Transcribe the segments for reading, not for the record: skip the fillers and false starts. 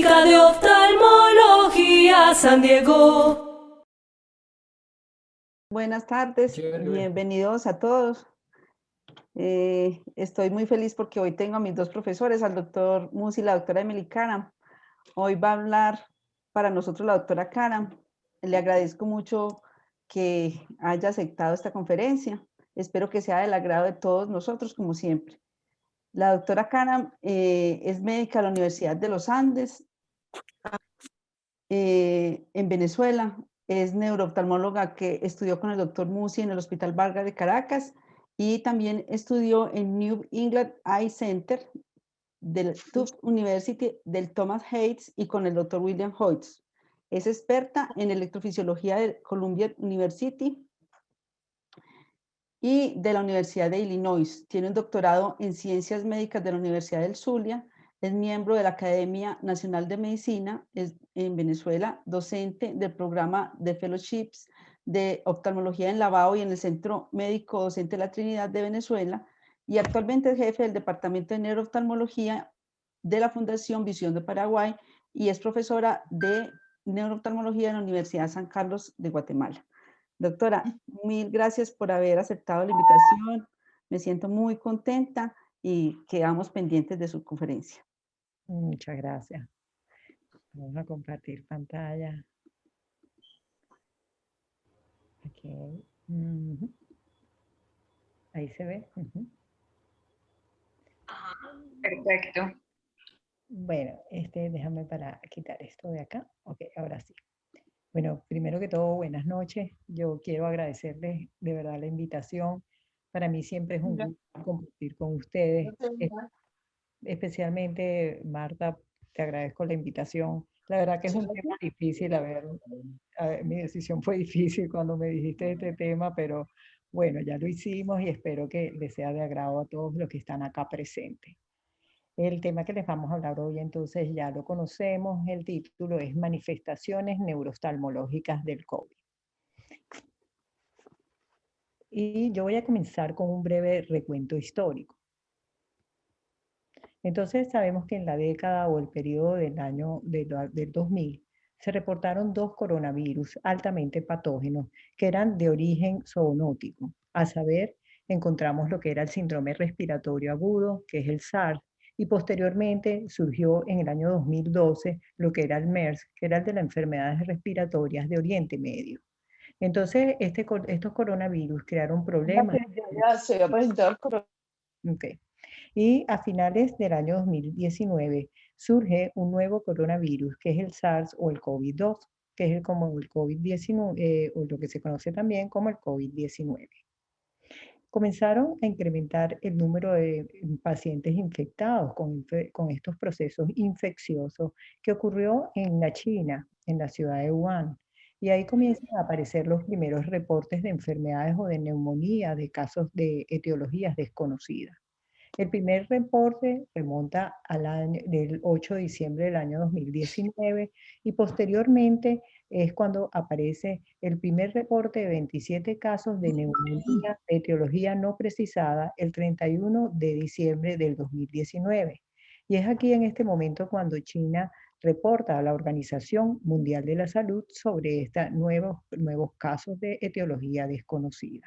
Clínica de Oftalmología San Diego. Buenas tardes, bienvenidos a todos. Estoy muy feliz porque hoy tengo a mis dos profesores, al doctor Musi y la doctora Emily Karam. Hoy va a hablar para nosotros la doctora Karam. Le agradezco mucho que haya aceptado esta conferencia. Espero que sea del agrado de todos nosotros, como siempre. La doctora Karam es médica de la Universidad de los Andes en Venezuela. Es neurooftalmóloga que estudió con el doctor Musi en el Hospital Vargas de Caracas y también estudió en New England Eye Center del Tufts University del Thomas Hayes y con el doctor William Hoyts. Es experta en electrofisiología de Columbia University y de la Universidad de Illinois. Tiene un doctorado en Ciencias Médicas de la Universidad del Zulia. Es miembro de la Academia Nacional de Medicina en Venezuela, docente del programa de fellowships de oftalmología en Lavao y en el Centro Médico Docente de la Trinidad de Venezuela, y actualmente es jefe del Departamento de Neurooftalmología de la Fundación Visión de Paraguay y es profesora de neurooftalmología en la Universidad San Carlos de Guatemala. Doctora, mil gracias por haber aceptado la invitación. Me siento muy contenta y quedamos pendientes de su conferencia. Muchas gracias. Vamos a compartir pantalla. Okay. Ahí se ve. Perfecto. Bueno, déjame para quitar esto de acá. Ok, ahora sí. Bueno, primero que todo, buenas noches. Yo quiero agradecerles de verdad la invitación. Para mí siempre es un gusto compartir con ustedes. Especialmente, Marta, te agradezco la invitación. La verdad que es un tema difícil. A ver, mi decisión fue difícil cuando me dijiste este tema, pero bueno, ya lo hicimos y espero que les sea de agrado a todos los que están acá presentes. El tema que les vamos a hablar hoy, entonces, ya lo conocemos. El título es Manifestaciones neurooftalmológicas del COVID. Y yo voy a comenzar con un breve recuento histórico. Entonces, sabemos que en la década o el periodo del año del 2000 se reportaron dos coronavirus altamente patógenos que eran de origen zoonótico. A saber, encontramos lo que era el síndrome respiratorio agudo, que es el SARS, y posteriormente surgió en el año 2012 lo que era el MERS, que era el de las enfermedades respiratorias de Oriente Medio. Entonces, estos coronavirus crearon problemas. Ya se va a presentar el coronavirus. Okay. Y a finales del año 2019 surge un nuevo coronavirus, que es el SARS o el COVID-2, que es como el COVID-19, o lo que se conoce también como el COVID-19. Comenzaron a incrementar el número de pacientes infectados con estos procesos infecciosos que ocurrió en la China, en la ciudad de Wuhan. Y ahí comienzan a aparecer los primeros reportes de enfermedades o de neumonía, de casos de etiologías desconocidas. El primer reporte remonta al año del 8 de diciembre del año 2019 y posteriormente es cuando aparece el primer reporte de 27 casos de neumonía de etiología no precisada el 31 de diciembre del 2019. Y es aquí en este momento cuando China reporta a la Organización Mundial de la Salud sobre estos nuevos casos de etiología desconocida.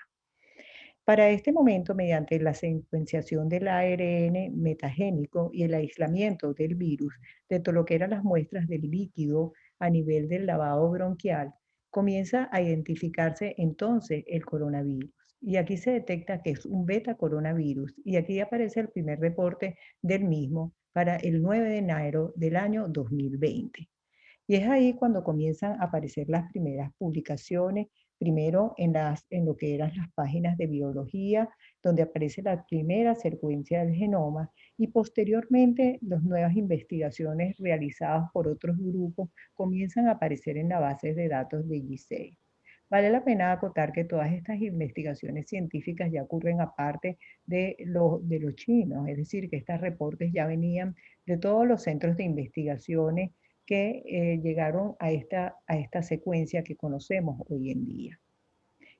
Para este momento, mediante la secuenciación del ARN metagénico y el aislamiento del virus de todo lo que eran las muestras del líquido a nivel del lavado bronquial, comienza a identificarse entonces el coronavirus. Y aquí se detecta que es un beta coronavirus y aquí aparece el primer reporte del mismo para el 9 de enero del año 2020. Y es ahí cuando comienzan a aparecer las primeras publicaciones, primero en lo que eran las páginas de biología, donde aparece la primera secuencia del genoma, y posteriormente las nuevas investigaciones realizadas por otros grupos comienzan a aparecer en la base de datos de GISAID. Vale la pena acotar que todas estas investigaciones científicas ya ocurren aparte de los chinos, es decir, que estos reportes ya venían de todos los centros de investigaciones que llegaron a esta secuencia que conocemos hoy en día.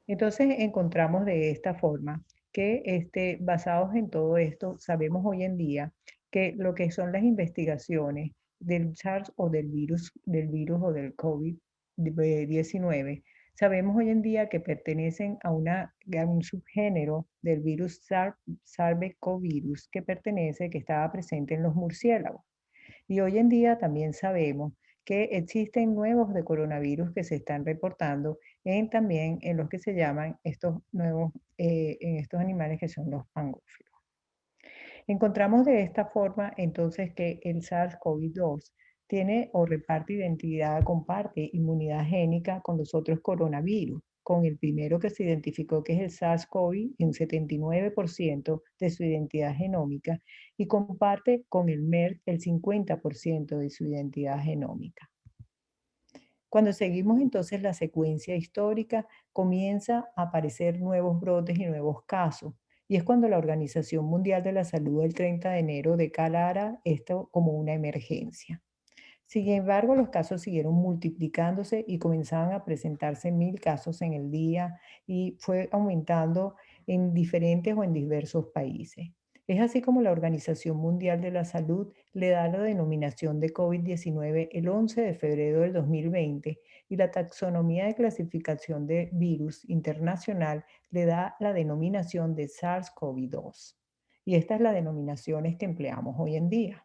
Entonces encontramos de esta forma que basados en todo esto, sabemos hoy en día que lo que son las investigaciones del SARS o del virus o del COVID-19, sabemos hoy en día que pertenecen a un subgénero del virus SARS-CoV que estaba presente en los murciélagos. Y hoy en día también sabemos que existen nuevos de coronavirus que se están reportando también en los que se llaman estos nuevos, en estos animales que son los pangófilos. Encontramos de esta forma entonces que el SARS-CoV-2 tiene o comparte inmunidad génica con los otros coronavirus, con el primero que se identificó que es el SARS-CoV en un 79% de su identidad genómica y comparte con el MERS el 50% de su identidad genómica. Cuando seguimos entonces la secuencia histórica, comienza a aparecer nuevos brotes y nuevos casos. Y es cuando la Organización Mundial de la Salud el 30 de enero declara esto como una emergencia. Sin embargo, los casos siguieron multiplicándose y comenzaban a presentarse 1000 casos en el día y fue aumentando en diferentes o en diversos países. Es así como la Organización Mundial de la Salud le da la denominación de COVID-19 el 11 de febrero del 2020 y la taxonomía de clasificación de virus internacional le da la denominación de SARS-CoV-2. Y esta es la denominación que empleamos hoy en día.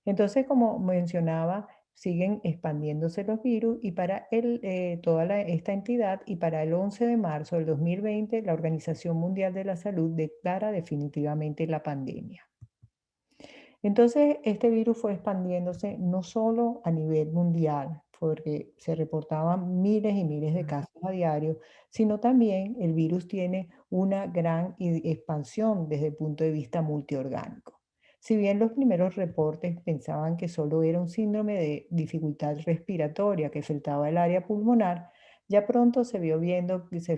Entonces, como mencionaba, siguen expandiéndose los virus y para esta entidad y para el 11 de marzo del 2020 la Organización Mundial de la Salud declara definitivamente la pandemia. Entonces, este virus fue expandiéndose no solo a nivel mundial, porque se reportaban miles y miles de casos a diario, sino también el virus tiene una gran expansión desde el punto de vista multiorgánico. Si bien los primeros reportes pensaban que solo era un síndrome de dificultad respiratoria que afectaba el área pulmonar, ya pronto se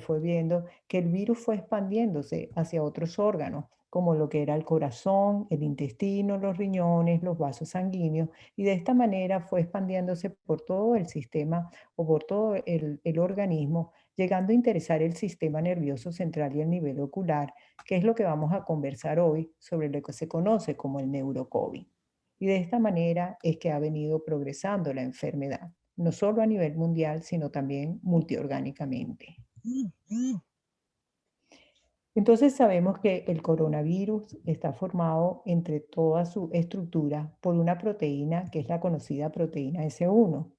fue viendo que el virus fue expandiéndose hacia otros órganos, como lo que era el corazón, el intestino, los riñones, los vasos sanguíneos, y de esta manera fue expandiéndose por todo el sistema o por todo el organismo, llegando a interesar el sistema nervioso central y el nivel ocular, que es lo que vamos a conversar hoy sobre lo que se conoce como el neurocovid. Y de esta manera es que ha venido progresando la enfermedad, no solo a nivel mundial, sino también multiorgánicamente. Entonces sabemos que el coronavirus está formado entre toda su estructura por una proteína que es la conocida proteína S1.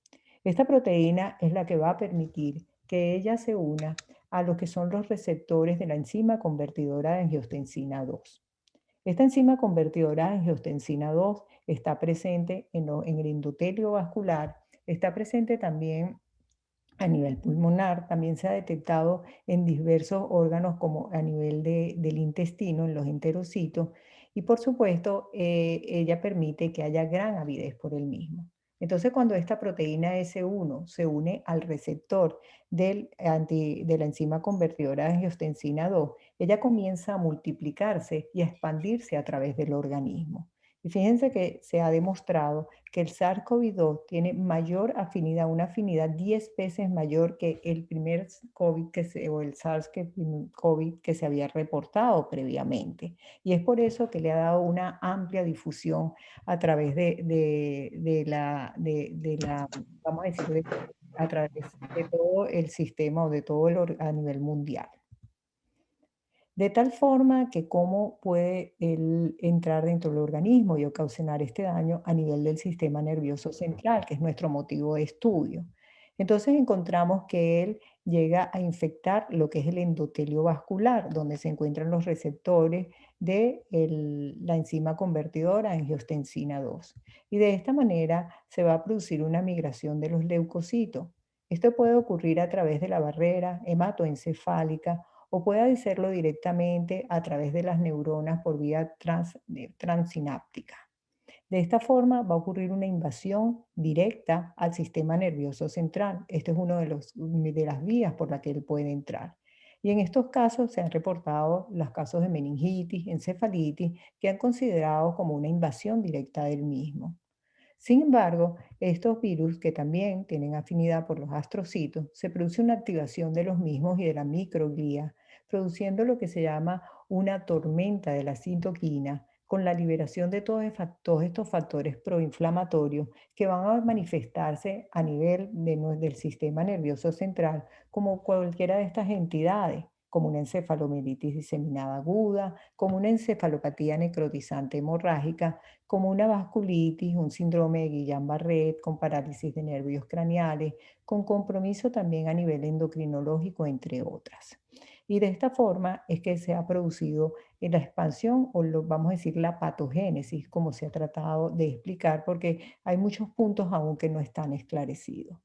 Esta proteína es la que va a permitir que ella se una a lo que son los receptores de la enzima convertidora de angiotensina 2. Esta enzima convertidora de angiotensina 2 está presente en el endotelio vascular, está presente también a nivel pulmonar, también se ha detectado en diversos órganos como a nivel del intestino, en los enterocitos, y por supuesto ella permite que haya gran avidez por el mismo. Entonces, cuando esta proteína S1 se une al receptor de la enzima convertidora de angiotensina 2, ella comienza a multiplicarse y a expandirse a través del organismo. Y fíjense que se ha demostrado que el SARS-CoV-2 tiene mayor afinidad, una afinidad 10 veces mayor que el primer COVID o el SARS-CoV que se había reportado previamente. Y es por eso que le ha dado una amplia difusión a través vamos a decir, a través de todo el sistema o de todo a nivel mundial. De tal forma que cómo puede él entrar dentro del organismo y ocasionar este daño a nivel del sistema nervioso central, que es nuestro motivo de estudio. Entonces encontramos que él llega a infectar lo que es el endotelio vascular, donde se encuentran los receptores de la enzima convertidora angiotensina 2. Y de esta manera se va a producir una migración de los leucocitos. Esto puede ocurrir a través de la barrera hematoencefálica o puede hacerlo directamente a través de las neuronas por vía transináptica. De esta forma va a ocurrir una invasión directa al sistema nervioso central. Este es uno de las vías por la que él puede entrar. Y en estos casos se han reportado los casos de meningitis, encefalitis, que han considerado como una invasión directa del mismo. Sin embargo, estos virus que también tienen afinidad por los astrocitos, se produce una activación de los mismos y de la microglía, produciendo lo que se llama una tormenta de la citoquina, con la liberación de todos estos factores proinflamatorios que van a manifestarse a nivel del sistema nervioso central, como cualquiera de estas entidades, como una encefalomelitis diseminada aguda, como una encefalopatía necrotizante hemorrágica, como una vasculitis, un síndrome de Guillain-Barré con parálisis de nervios craneales, con compromiso también a nivel endocrinológico, entre otras. Y de esta forma es que se ha producido la expansión o vamos a decir la patogénesis, como se ha tratado de explicar, porque hay muchos puntos aún que no están esclarecidos.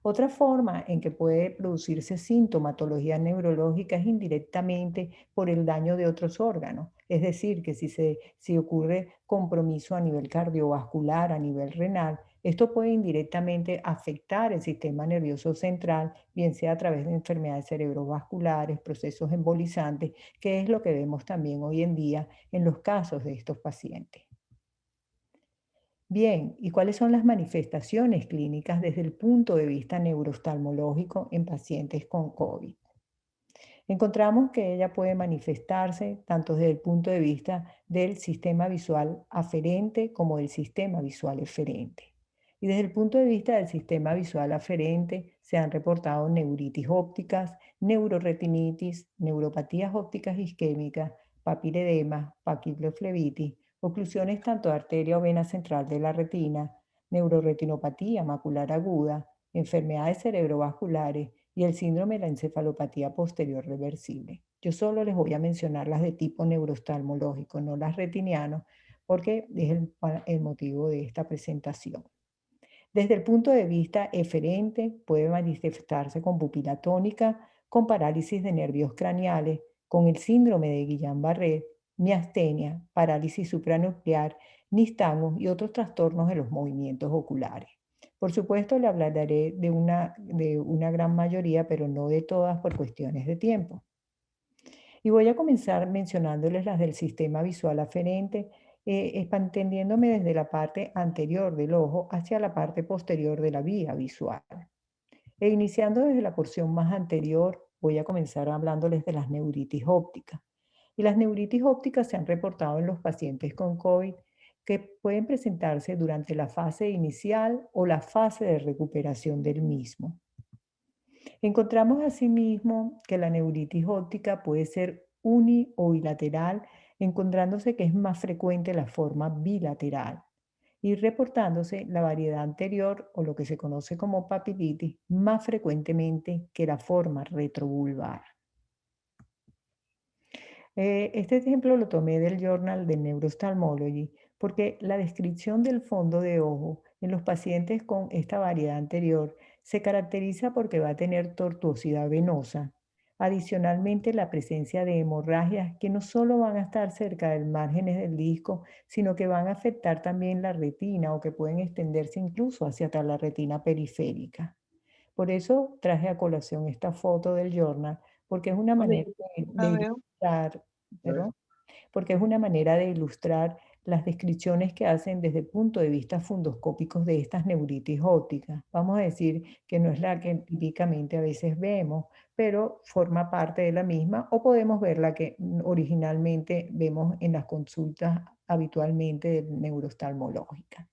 Otra forma en que puede producirse sintomatología neurológica es indirectamente por el daño de otros órganos. Es decir, que si ocurre compromiso a nivel cardiovascular, a nivel renal, esto puede indirectamente afectar el sistema nervioso central, bien sea a través de enfermedades cerebrovasculares, procesos embolizantes, que es lo que vemos también hoy en día en los casos de estos pacientes. Bien, ¿y cuáles son las manifestaciones clínicas desde el punto de vista neurooftalmológico en pacientes con COVID? Encontramos que ella puede manifestarse tanto desde el punto de vista del sistema visual aferente como del sistema visual eferente. Y desde el punto de vista del sistema visual aferente se han reportado neuritis ópticas, neuroretinitis, neuropatías ópticas isquémicas, papiledema, paquiloflebitis, oclusiones tanto de arteria o vena central de la retina, neuroretinopatía macular aguda, enfermedades cerebrovasculares y el síndrome de la encefalopatía posterior reversible. Yo solo les voy a mencionar las de tipo neurooftalmológico, no las retinianos, porque es el motivo de esta presentación. Desde el punto de vista eferente, puede manifestarse con pupila tónica, con parálisis de nervios craneales, con el síndrome de Guillain-Barré, miastenia, parálisis supranuclear, nistagmus y otros trastornos de los movimientos oculares. Por supuesto, le hablaré de una gran mayoría, pero no de todas por cuestiones de tiempo. Y voy a comenzar mencionándoles las del sistema visual aferente, expandiéndome desde la parte anterior del ojo hacia la parte posterior de la vía visual. E iniciando desde la porción más anterior, voy a comenzar hablándoles de las neuritis ópticas. Y las neuritis ópticas se han reportado en los pacientes con COVID que pueden presentarse durante la fase inicial o la fase de recuperación del mismo. Encontramos asimismo que la neuritis óptica puede ser uni o bilateral, encontrándose que es más frecuente la forma bilateral y reportándose la variedad anterior o lo que se conoce como papilitis más frecuentemente que la forma retrovulvar. Este ejemplo lo tomé del Journal de Neuroophthalmology porque la descripción del fondo de ojo en los pacientes con esta variedad anterior se caracteriza porque va a tener tortuosidad venosa. Adicionalmente, la presencia de hemorragias que no solo van a estar cerca del márgenes del disco, sino que van a afectar también la retina o que pueden extenderse incluso hacia atrás la retina periférica. Por eso traje a colación esta foto del journal, porque es una manera de ilustrar, perdón, porque es una manera de ilustrar las descripciones que hacen desde el punto de vista fundoscópicos de estas neuritis ópticas. Vamos a decir que no es la que típicamente a veces vemos, pero forma parte de la misma, o podemos ver la que originalmente vemos en las consultas habitualmente neurooftalmológicas.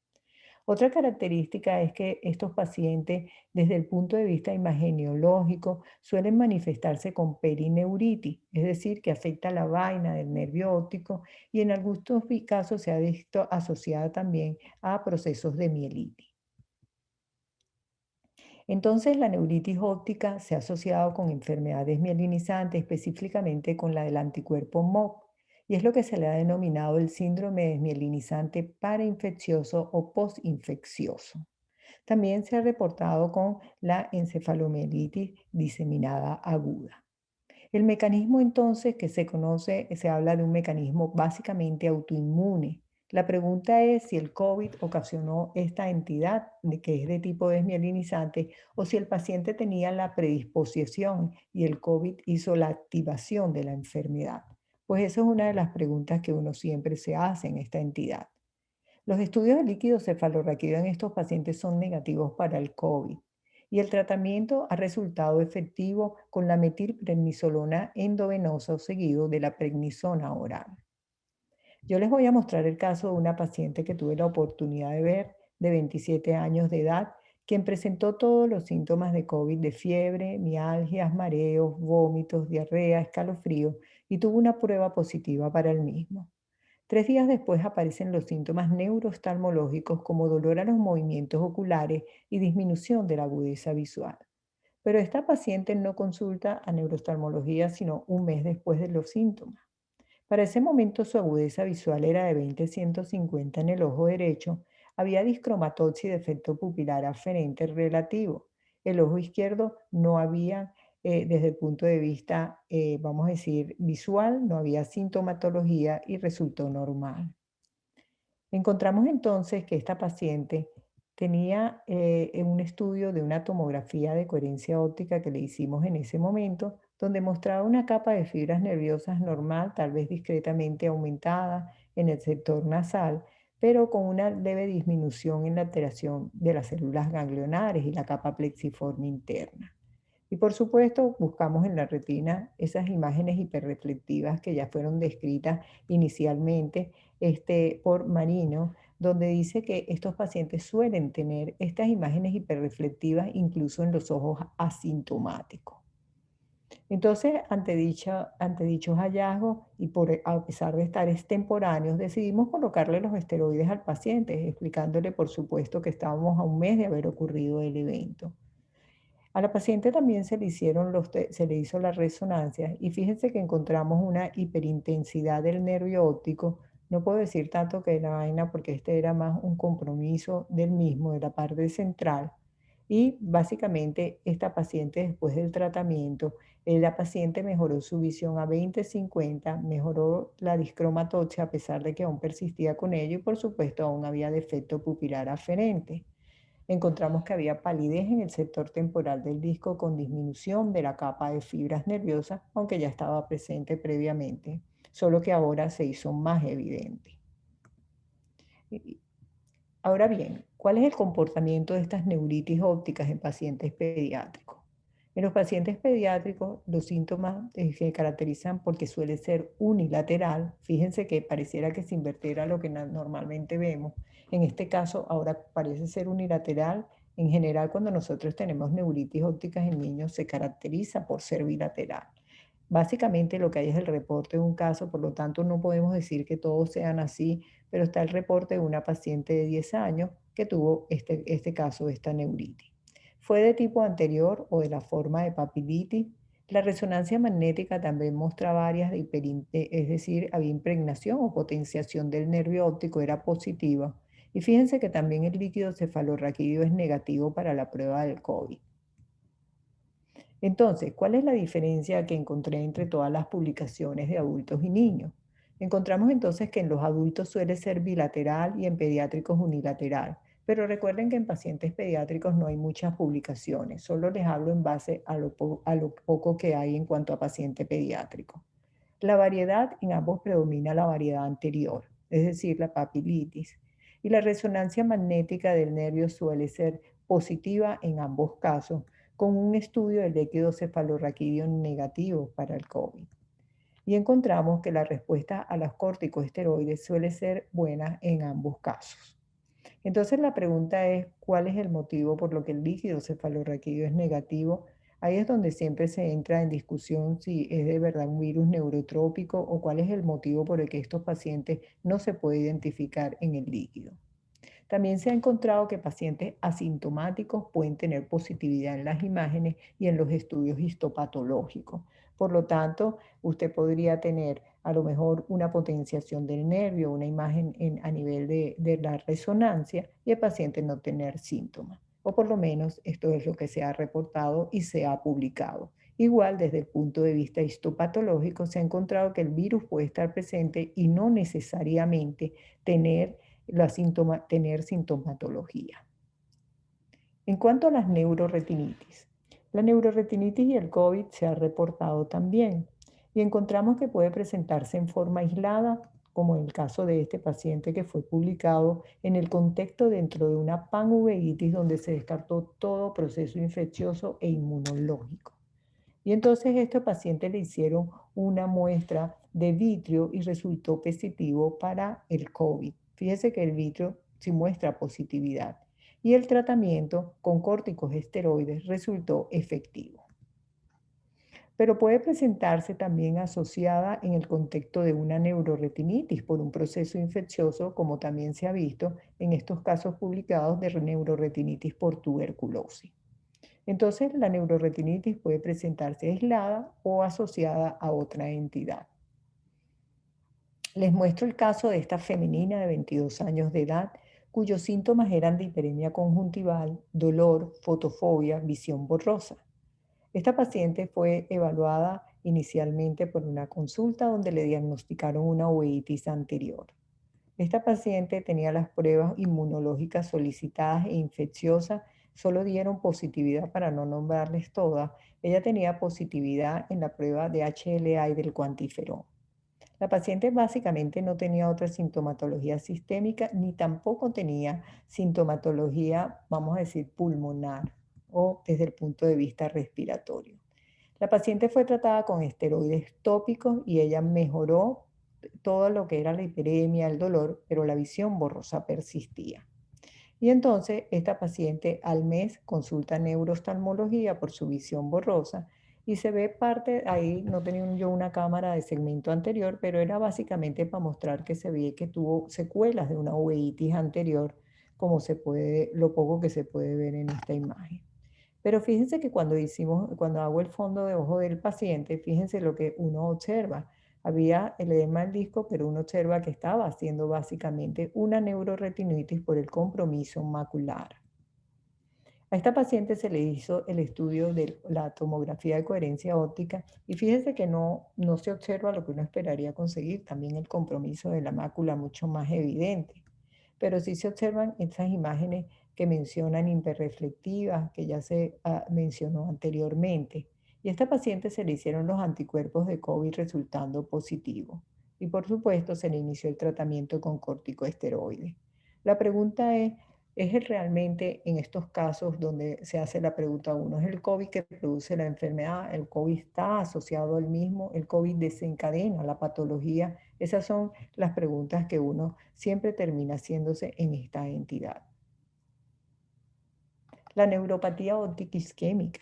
Otra característica es que estos pacientes, desde el punto de vista imageneológico, suelen manifestarse con perineuritis, es decir, que afecta la vaina del nervio óptico y en algunos casos se ha visto asociada también a procesos de mielitis. Entonces, la neuritis óptica se ha asociado con enfermedades mielinizantes, específicamente con la del anticuerpo MOC, y es lo que se le ha denominado el síndrome desmielinizante parainfeccioso o postinfeccioso. También se ha reportado con la encefalomelitis diseminada aguda. El mecanismo entonces que se conoce, se habla de un mecanismo básicamente autoinmune. La pregunta es si el COVID ocasionó esta entidad que es de tipo desmielinizante o si el paciente tenía la predisposición y el COVID hizo la activación de la enfermedad. Pues eso es una de las preguntas que uno siempre se hace en esta entidad. Los estudios de líquido cefalorraquídeo en estos pacientes son negativos para el COVID y el tratamiento ha resultado efectivo con la metilprednisolona endovenosa o seguido de la prednisona oral. Yo les voy a mostrar el caso de una paciente que tuve la oportunidad de ver, de 27 años de edad, quien presentó todos los síntomas de COVID de fiebre, mialgias, mareos, vómitos, diarrea, escalofrío y tuvo una prueba positiva para el mismo. 3 días después aparecen los síntomas neurooftalmológicos como dolor a los movimientos oculares y disminución de la agudeza visual. Pero esta paciente no consulta a neurooftalmología sino un mes después de los síntomas. Para ese momento su agudeza visual era de 20/150 en el ojo derecho, había discromatopsia y defecto pupilar aferente relativo. El ojo izquierdo no había, desde el punto de vista, vamos a decir, visual, no había sintomatología y resultó normal. Encontramos entonces que esta paciente tenía un estudio de una tomografía de coherencia óptica que le hicimos en ese momento, donde mostraba una capa de fibras nerviosas normal, tal vez discretamente aumentada en el sector nasal, pero con una leve disminución en la alteración de las células ganglionares y la capa plexiforme interna. Y por supuesto, buscamos en la retina esas imágenes hiperreflectivas que ya fueron descritas inicialmente por Marino, donde dice que estos pacientes suelen tener estas imágenes hiperreflectivas incluso en los ojos asintomáticos. Entonces, ante dichos hallazgos y a pesar de estar extemporáneos, decidimos colocarle los esteroides al paciente, explicándole por supuesto que estábamos a un mes de haber ocurrido el evento. A la paciente también se le hizo la resonancia y fíjense que encontramos una hiperintensidad del nervio óptico. No puedo decir tanto que la vaina porque este era más un compromiso del mismo, de la parte central. Y básicamente esta paciente después del tratamiento, la paciente mejoró su visión a 20/50, mejoró la discromatopsia a pesar de que aún persistía con ello y por supuesto aún había defecto pupilar aferente. Encontramos que había palidez en el sector temporal del disco con disminución de la capa de fibras nerviosas, aunque ya estaba presente previamente, solo que ahora se hizo más evidente. Y- Ahora bien, ¿cuál es el comportamiento de estas neuritis ópticas en pacientes pediátricos? En los pacientes pediátricos, los síntomas se caracterizan porque suele ser unilateral. Fíjense que pareciera que se invirtiera lo que normalmente vemos. En este caso, ahora parece ser unilateral. En general, cuando nosotros tenemos neuritis ópticas en niños, se caracteriza por ser bilateral. Básicamente lo que hay es el reporte de un caso, por lo tanto no podemos decir que todos sean así, pero está el reporte de una paciente de 10 años que tuvo este caso, esta neuritis. Fue de tipo anterior o de la forma de papilitis. La resonancia magnética también mostraba áreas es decir, había impregnación o potenciación del nervio óptico, era positiva. Y fíjense que también el líquido cefalorraquídeo es negativo para la prueba del COVID. Entonces, ¿cuál es la diferencia que encontré entre todas las publicaciones de adultos y niños? Encontramos entonces que en los adultos suele ser bilateral y en pediátricos unilateral, pero recuerden que en pacientes pediátricos no hay muchas publicaciones, solo les hablo en base a lo poco que hay en cuanto a paciente pediátrico. La variedad en ambos predomina la variedad anterior, es decir, la papilitis, y la resonancia magnética del nervio suele ser positiva en ambos casos, con un estudio del líquido cefalorraquídeo negativo para el COVID. Y encontramos que la respuesta a los corticosteroides suele ser buena en ambos casos. Entonces la pregunta es, ¿cuál es el motivo por lo que el líquido cefalorraquídeo es negativo? Ahí es donde siempre se entra en discusión si es de verdad un virus neurotrópico o cuál es el motivo por el que estos pacientes no se puede identificar en el líquido. También se ha encontrado que pacientes asintomáticos pueden tener positividad en las imágenes y en los estudios histopatológicos. Por lo tanto, usted podría tener a lo mejor una potenciación del nervio, una imagen a nivel de la resonancia y el paciente no tener síntomas. O por lo menos esto es lo que se ha reportado y se ha publicado. Igual, desde el punto de vista histopatológico, se ha encontrado que el virus puede estar presente y no necesariamente tener tener sintomatología. En cuanto a las neuroretinitis, la neuroretinitis y el COVID se ha reportado también y encontramos que puede presentarse en forma aislada, como en el caso de este paciente que fue publicado en el contexto dentro de una panuveitis donde se descartó todo proceso infeccioso e inmunológico. Y entonces a este paciente le hicieron una muestra de vitrio y resultó positivo para el COVID. Fíjese que el vitrio sí muestra positividad y el tratamiento con corticosteroides resultó efectivo. Pero puede presentarse también asociada en el contexto de una neuroretinitis por un proceso infeccioso, como también se ha visto en estos casos publicados de neuroretinitis por tuberculosis. Entonces, la neuroretinitis puede presentarse aislada o asociada a otra entidad. Les muestro el caso de esta femenina de 22 años de edad, cuyos síntomas eran de hiperemia conjuntival, dolor, fotofobia, visión borrosa. Esta paciente fue evaluada inicialmente por una consulta donde le diagnosticaron una uveitis anterior. Esta paciente tenía las pruebas inmunológicas solicitadas e infecciosas, solo dieron positividad para no nombrarles todas. Ella tenía positividad en la prueba de HLA y del cuantiferón. La paciente básicamente no tenía otra sintomatología sistémica ni tampoco tenía sintomatología, vamos a decir, pulmonar o desde el punto de vista respiratorio. La paciente fue tratada con esteroides tópicos y ella mejoró todo lo que era la hiperemia, el dolor, pero la visión borrosa persistía. Y entonces esta paciente al mes consulta neurooftalmología por su visión borrosa y se ve parte, ahí no tenía yo una cámara de segmento anterior, pero era básicamente para mostrar que se ve que tuvo secuelas de una uveitis anterior, como se puede, lo poco que se puede ver en esta imagen. Pero fíjense que cuando hago el fondo de ojo del paciente, fíjense lo que uno observa. Había el edema del disco, pero uno observa que estaba haciendo básicamente una neuroretinitis por el compromiso macular. A esta paciente se le hizo el estudio de la tomografía de coherencia óptica y fíjense que no se observa lo que uno esperaría conseguir, también el compromiso de la mácula mucho más evidente. Pero sí se observan esas imágenes que mencionan hiperreflectivas, que ya se mencionó anteriormente. Y a esta paciente se le hicieron los anticuerpos de COVID resultando positivos. Y por supuesto se le inició el tratamiento con corticosteroides. La pregunta ¿es realmente en estos casos donde se hace la pregunta a uno, ¿es el COVID que produce la enfermedad? ¿El COVID está asociado al mismo? ¿El COVID desencadena la patología? Esas son las preguntas que uno siempre termina haciéndose en esta entidad. La neuropatía óptica isquémica.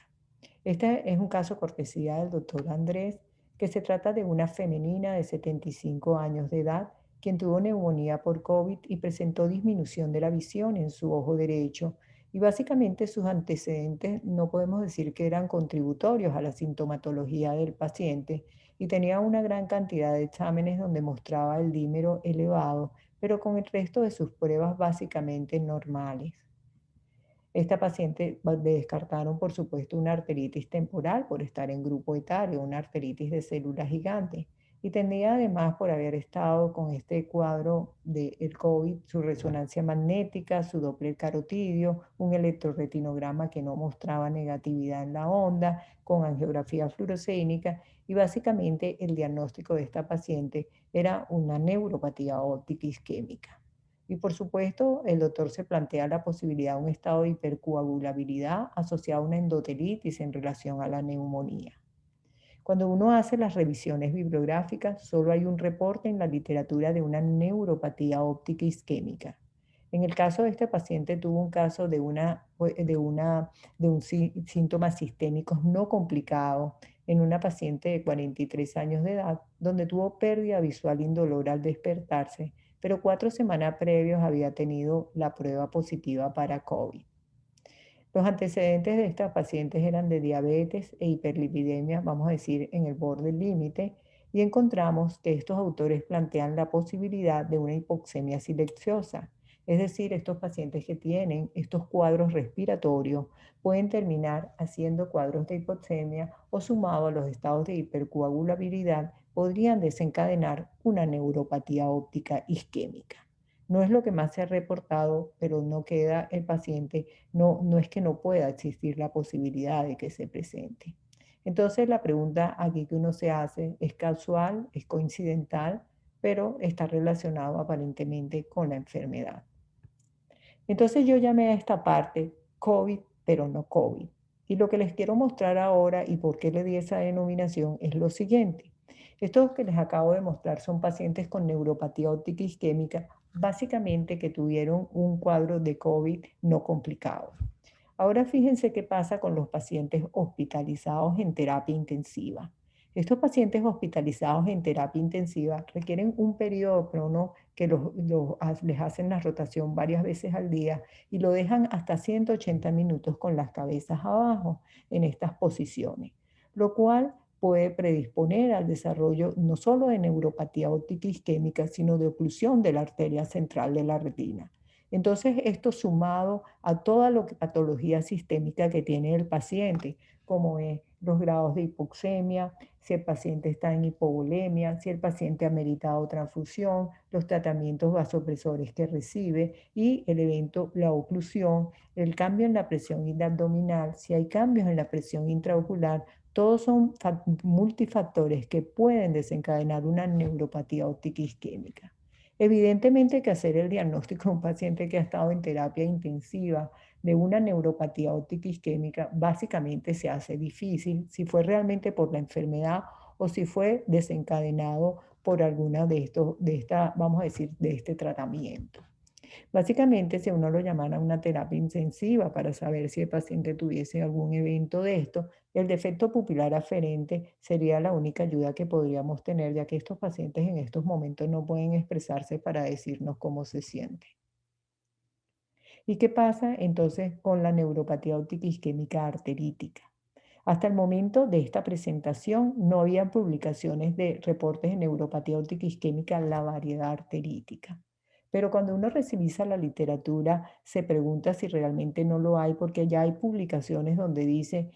Este es un caso cortesía del doctor Andrés, que se trata de una femenina de 75 años de edad, quien tuvo neumonía por COVID y presentó disminución de la visión en su ojo derecho. Y básicamente sus antecedentes no podemos decir que eran contributorios a la sintomatología del paciente y tenía una gran cantidad de exámenes donde mostraba el dímero elevado, pero con el resto de sus pruebas básicamente normales. Esta paciente le descartaron, por supuesto, una arteritis temporal por estar en grupo etario, una arteritis de células gigantes. Y tenía además, por haber estado con este cuadro del COVID, su resonancia magnética, su Doppler carotidio, un electroretinograma que no mostraba negatividad en la onda, con angiografía fluorescénica. Y básicamente el diagnóstico de esta paciente era una neuropatía óptica isquémica. Y por supuesto, el doctor se plantea la posibilidad de un estado de hipercoagulabilidad asociado a una endotelitis en relación a la neumonía. Cuando uno hace las revisiones bibliográficas, solo hay un reporte en la literatura de una neuropatía óptica isquémica. En el caso de este paciente tuvo un caso de un síntomas sistémicos no complicado en una paciente de 43 años de edad, donde tuvo pérdida visual indolora al despertarse, pero 4 semanas previos había tenido la prueba positiva para COVID. Los antecedentes de estas pacientes eran de diabetes e hiperlipidemia, vamos a decir, en el borde límite, y encontramos que estos autores plantean la posibilidad de una hipoxemia silenciosa. Es decir, estos pacientes que tienen estos cuadros respiratorios pueden terminar haciendo cuadros de hipoxemia o sumado a los estados de hipercoagulabilidad podrían desencadenar una neuropatía óptica isquémica. No es lo que más se ha reportado, pero no queda el paciente, no es que no pueda existir la posibilidad de que se presente. Entonces la pregunta aquí que uno se hace es casual, es coincidental, pero está relacionado aparentemente con la enfermedad. Entonces yo llamé a esta parte COVID, pero no COVID. Y lo que les quiero mostrar ahora y por qué le di esa denominación es lo siguiente. Estos que les acabo de mostrar son pacientes con neuropatía óptica isquémica, básicamente que tuvieron un cuadro de COVID no complicado. Ahora fíjense qué pasa con los pacientes hospitalizados en terapia intensiva. Estos pacientes hospitalizados en terapia intensiva requieren un periodo crono que les hacen la rotación varias veces al día y lo dejan hasta 180 minutos con las cabezas abajo en estas posiciones, lo cual puede predisponer al desarrollo no solo de neuropatía óptica isquémica, sino de oclusión de la arteria central de la retina. Entonces, esto sumado a toda la patología sistémica que tiene el paciente, como es los grados de hipoxemia, si el paciente está en hipovolemia, si el paciente ha meritado transfusión, los tratamientos vasopresores que recibe y el evento, la oclusión, el cambio en la presión abdominal, si hay cambios en la presión intraocular, todos son multifactores que pueden desencadenar una neuropatía óptica isquémica. Evidentemente hay que hacer el diagnóstico de un paciente que ha estado en terapia intensiva de una neuropatía óptica isquémica, básicamente se hace difícil si fue realmente por la enfermedad o si fue desencadenado por alguna vamos a decir, de este tratamiento. Básicamente, si a uno lo llaman a una terapia intensiva para saber si el paciente tuviese algún evento de esto, el defecto pupilar aferente sería la única ayuda que podríamos tener, ya que estos pacientes en estos momentos no pueden expresarse para decirnos cómo se sienten. ¿Y qué pasa entonces con la neuropatía óptica isquémica arterítica? Hasta el momento de esta presentación no había publicaciones de reportes de neuropatía óptica isquémica, la variedad arterítica. Pero cuando uno revisa la literatura, se pregunta si realmente no lo hay, porque ya hay publicaciones donde dice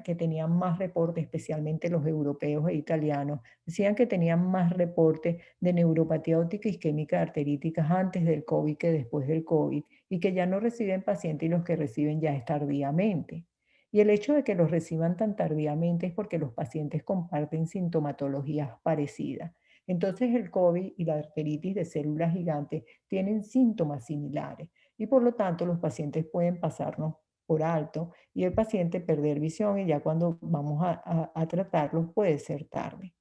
que tenían más reportes, especialmente los europeos e italianos, decían que tenían más reportes de neuropatía óptica isquémica arterítica antes del COVID que después del COVID, y que ya no reciben pacientes y los que reciben ya es tardíamente. Y el hecho de que los reciban tan tardíamente es porque los pacientes comparten sintomatologías parecidas. Entonces el COVID y la arteritis de células gigantes tienen síntomas similares y por lo tanto los pacientes pueden pasarnos por alto y el paciente perder visión y ya cuando vamos a tratarlos puede ser tarde.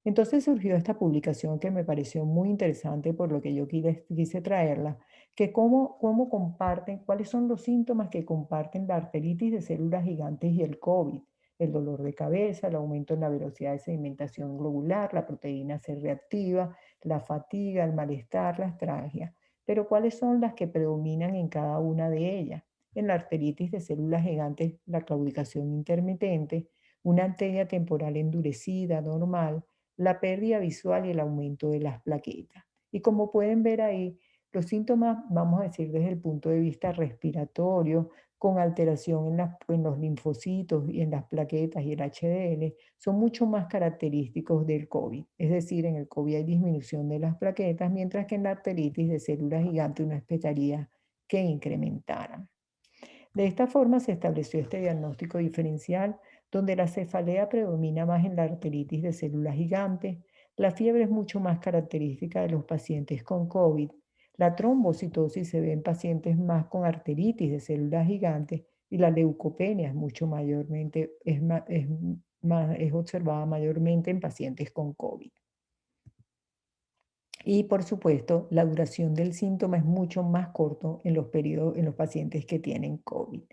Entonces surgió esta publicación que me pareció muy interesante por lo que yo quise traerla, que cómo comparten, cuáles son los síntomas que comparten la arteritis de células gigantes y el COVID. El dolor de cabeza, el aumento en la velocidad de sedimentación globular, la proteína C reactiva, la fatiga, el malestar, la astralgia. Pero ¿cuáles son las que predominan en cada una de ellas? En la arteritis de células gigantes, la claudicación intermitente, una arteria temporal endurecida, normal, la pérdida visual y el aumento de las plaquetas. Y como pueden ver ahí, los síntomas, vamos a decir desde el punto de vista respiratorio, con alteración en los linfocitos y en las plaquetas y el HDL, son mucho más característicos del COVID. Es decir, en el COVID hay disminución de las plaquetas, mientras que en la arteritis de células gigantes uno esperaría que incrementaran. De esta forma se estableció este diagnóstico diferencial, donde la cefalea predomina más en la arteritis de células gigantes, la fiebre es mucho más característica de los pacientes con COVID, la trombocitosis se ve en pacientes más con arteritis de células gigantes y la leucopenia es mucho mayormente, es observada mayormente en pacientes con COVID. Y por supuesto, la duración del síntoma es mucho más corto en los pacientes que tienen COVID.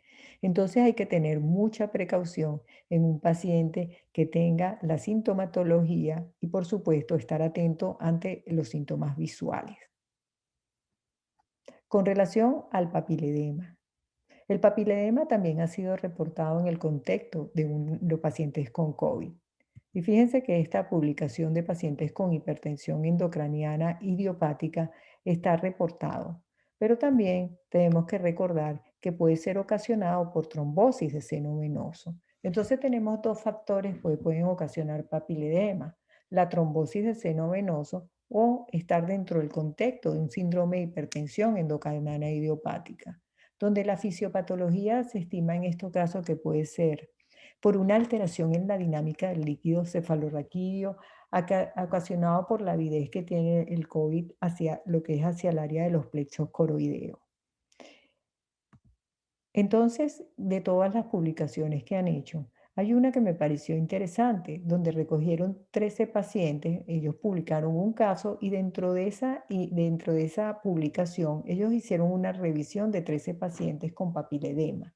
Entonces hay que tener mucha precaución en un paciente que tenga la sintomatología y por supuesto estar atento ante los síntomas visuales. Con relación al papiledema. El papiledema también ha sido reportado en el contexto de los pacientes con COVID. Y fíjense que esta publicación de pacientes con hipertensión endocraniana idiopática está reportado, pero también tenemos que recordar que puede ser ocasionado por trombosis de seno venoso. Entonces tenemos dos factores que pueden ocasionar papiledema, la trombosis de seno venoso o estar dentro del contexto de un síndrome de hipertensión endocraniana idiopática, donde la fisiopatología se estima en estos casos que puede ser por una alteración en la dinámica del líquido cefalorraquídeo ocasionado por la avidez que tiene el COVID hacia lo que es hacia el área de los plexos coroideos. Entonces, de todas las publicaciones que han hecho, Hay una que me pareció interesante, donde recogieron 13 pacientes, ellos publicaron un caso y dentro de esa publicación ellos hicieron una revisión de 13 pacientes con papiledema.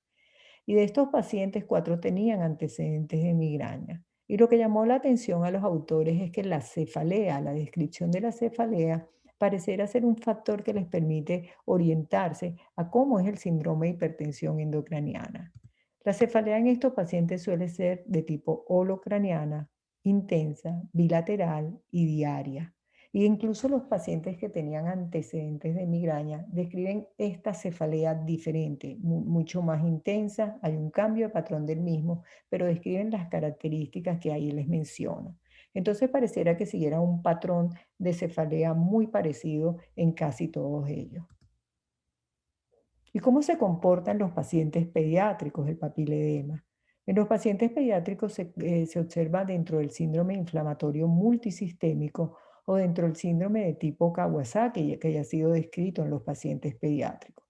Y de estos pacientes, 4 tenían antecedentes de migraña. Y lo que llamó la atención a los autores es que la cefalea, la descripción de la cefalea, pareciera ser un factor que les permite orientarse a cómo es el síndrome de hipertensión endocraniana. La cefalea en estos pacientes suele ser de tipo holocraniana, intensa, bilateral y diaria. Y incluso los pacientes que tenían antecedentes de migraña describen esta cefalea diferente, mucho más intensa, hay un cambio de patrón del mismo, pero describen las características que ahí les menciono. Entonces pareciera que siguiera un patrón de cefalea muy parecido en casi todos ellos. ¿Y cómo se comportan los pacientes pediátricos el papiledema? En los pacientes pediátricos se observa dentro del síndrome inflamatorio multisistémico o dentro del síndrome de tipo Kawasaki, que ya ha sido descrito en los pacientes pediátricos.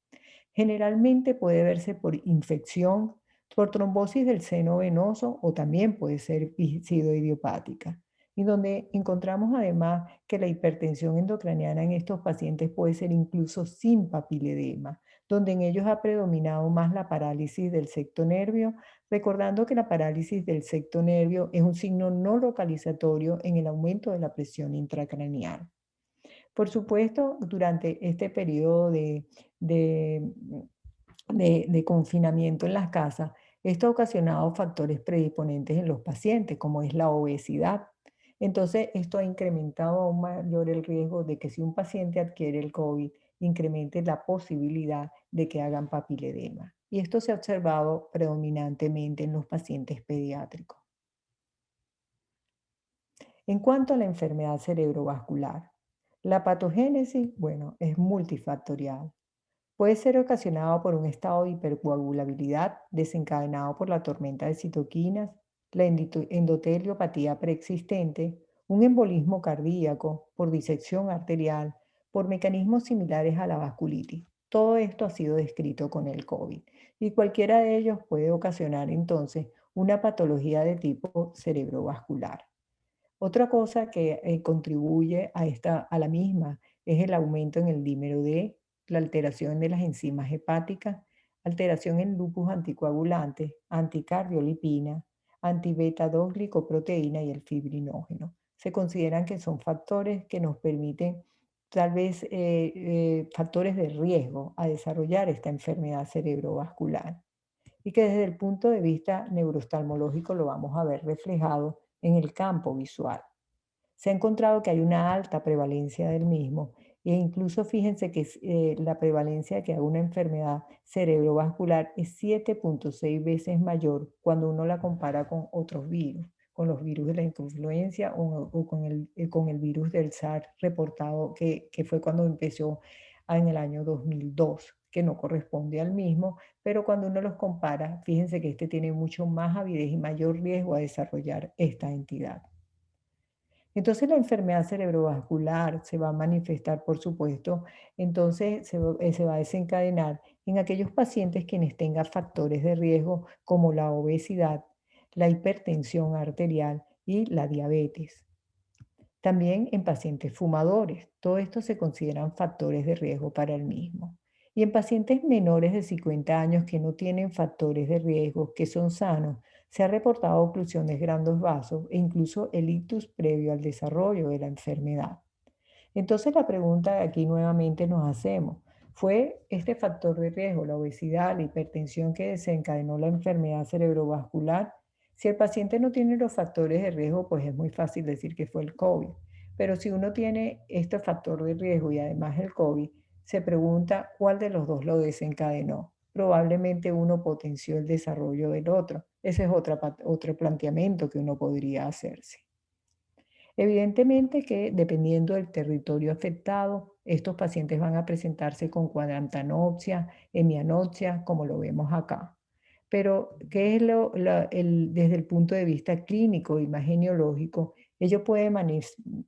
Generalmente puede verse por infección, por trombosis del seno venoso o también puede ser sido idiopática. Y donde encontramos además que la hipertensión endocraniana en estos pacientes puede ser incluso sin papiledema, donde en ellos ha predominado más la parálisis del septo nervio, recordando que la parálisis del septo nervio es un signo no localizatorio en el aumento de la presión intracraneal. Por supuesto, durante este periodo de, de confinamiento en las casas, esto ha ocasionado factores predisponentes en los pacientes, como es la obesidad. Entonces, esto ha incrementado aún mayor el riesgo de que si un paciente adquiere el COVID, incremente la posibilidad de que hagan papiledema. Y esto se ha observado predominantemente en los pacientes pediátricos. En cuanto a la enfermedad cerebrovascular, la patogénesis, bueno, es multifactorial. Puede ser ocasionado por un estado de hipercoagulabilidad desencadenado por la tormenta de citoquinas, la endoteliopatía preexistente, un embolismo cardíaco, por disección arterial, por mecanismos similares a la vasculitis. Todo esto ha sido descrito con el COVID y cualquiera de ellos puede ocasionar entonces una patología de tipo cerebrovascular. Otra cosa que contribuye a la misma es el aumento en el dímero D, la alteración de las enzimas hepáticas, alteración en lupus anticoagulante, anticardiolipina, antibeta 2 glicoproteína y el fibrinógeno. Se consideran que son factores que nos permiten tal vez factores de riesgo a desarrollar esta enfermedad cerebrovascular y que desde el punto de vista neurooftalmológico lo vamos a ver reflejado en el campo visual. Se ha encontrado que hay una alta prevalencia del mismo e incluso fíjense que la prevalencia de que haga una enfermedad cerebrovascular es 7.6 veces mayor cuando uno la compara con otros virus, con los virus de la influencia o con el virus del SARS reportado que fue cuando empezó en el año 2002, que no corresponde al mismo, pero cuando uno los compara, fíjense que este tiene mucho más avidez y mayor riesgo a desarrollar esta entidad. Entonces la enfermedad cerebrovascular se va a manifestar, por supuesto, entonces se va a desencadenar en aquellos pacientes quienes tengan factores de riesgo como la obesidad, la hipertensión arterial y la diabetes. También en pacientes fumadores, todo esto se consideran factores de riesgo para el mismo. Y en pacientes menores de 50 años que no tienen factores de riesgo, que son sanos, se ha reportado oclusión de grandes vasos e incluso el ictus previo al desarrollo de la enfermedad. Entonces la pregunta que aquí nuevamente nos hacemos, ¿fue este factor de riesgo, la obesidad, la hipertensión que desencadenó la enfermedad cerebrovascular? Si el paciente no tiene los factores de riesgo, pues es muy fácil decir que fue el COVID. Pero si uno tiene este factor de riesgo y además el COVID, se pregunta cuál de los dos lo desencadenó. Probablemente uno potenció el desarrollo del otro. Ese es otro planteamiento que uno podría hacerse. Evidentemente que dependiendo del territorio afectado, estos pacientes van a presentarse con cuadrantanopsia, hemianopsia, como lo vemos acá. Pero, ¿qué es desde el punto de vista clínico, imageniológico? Ello puede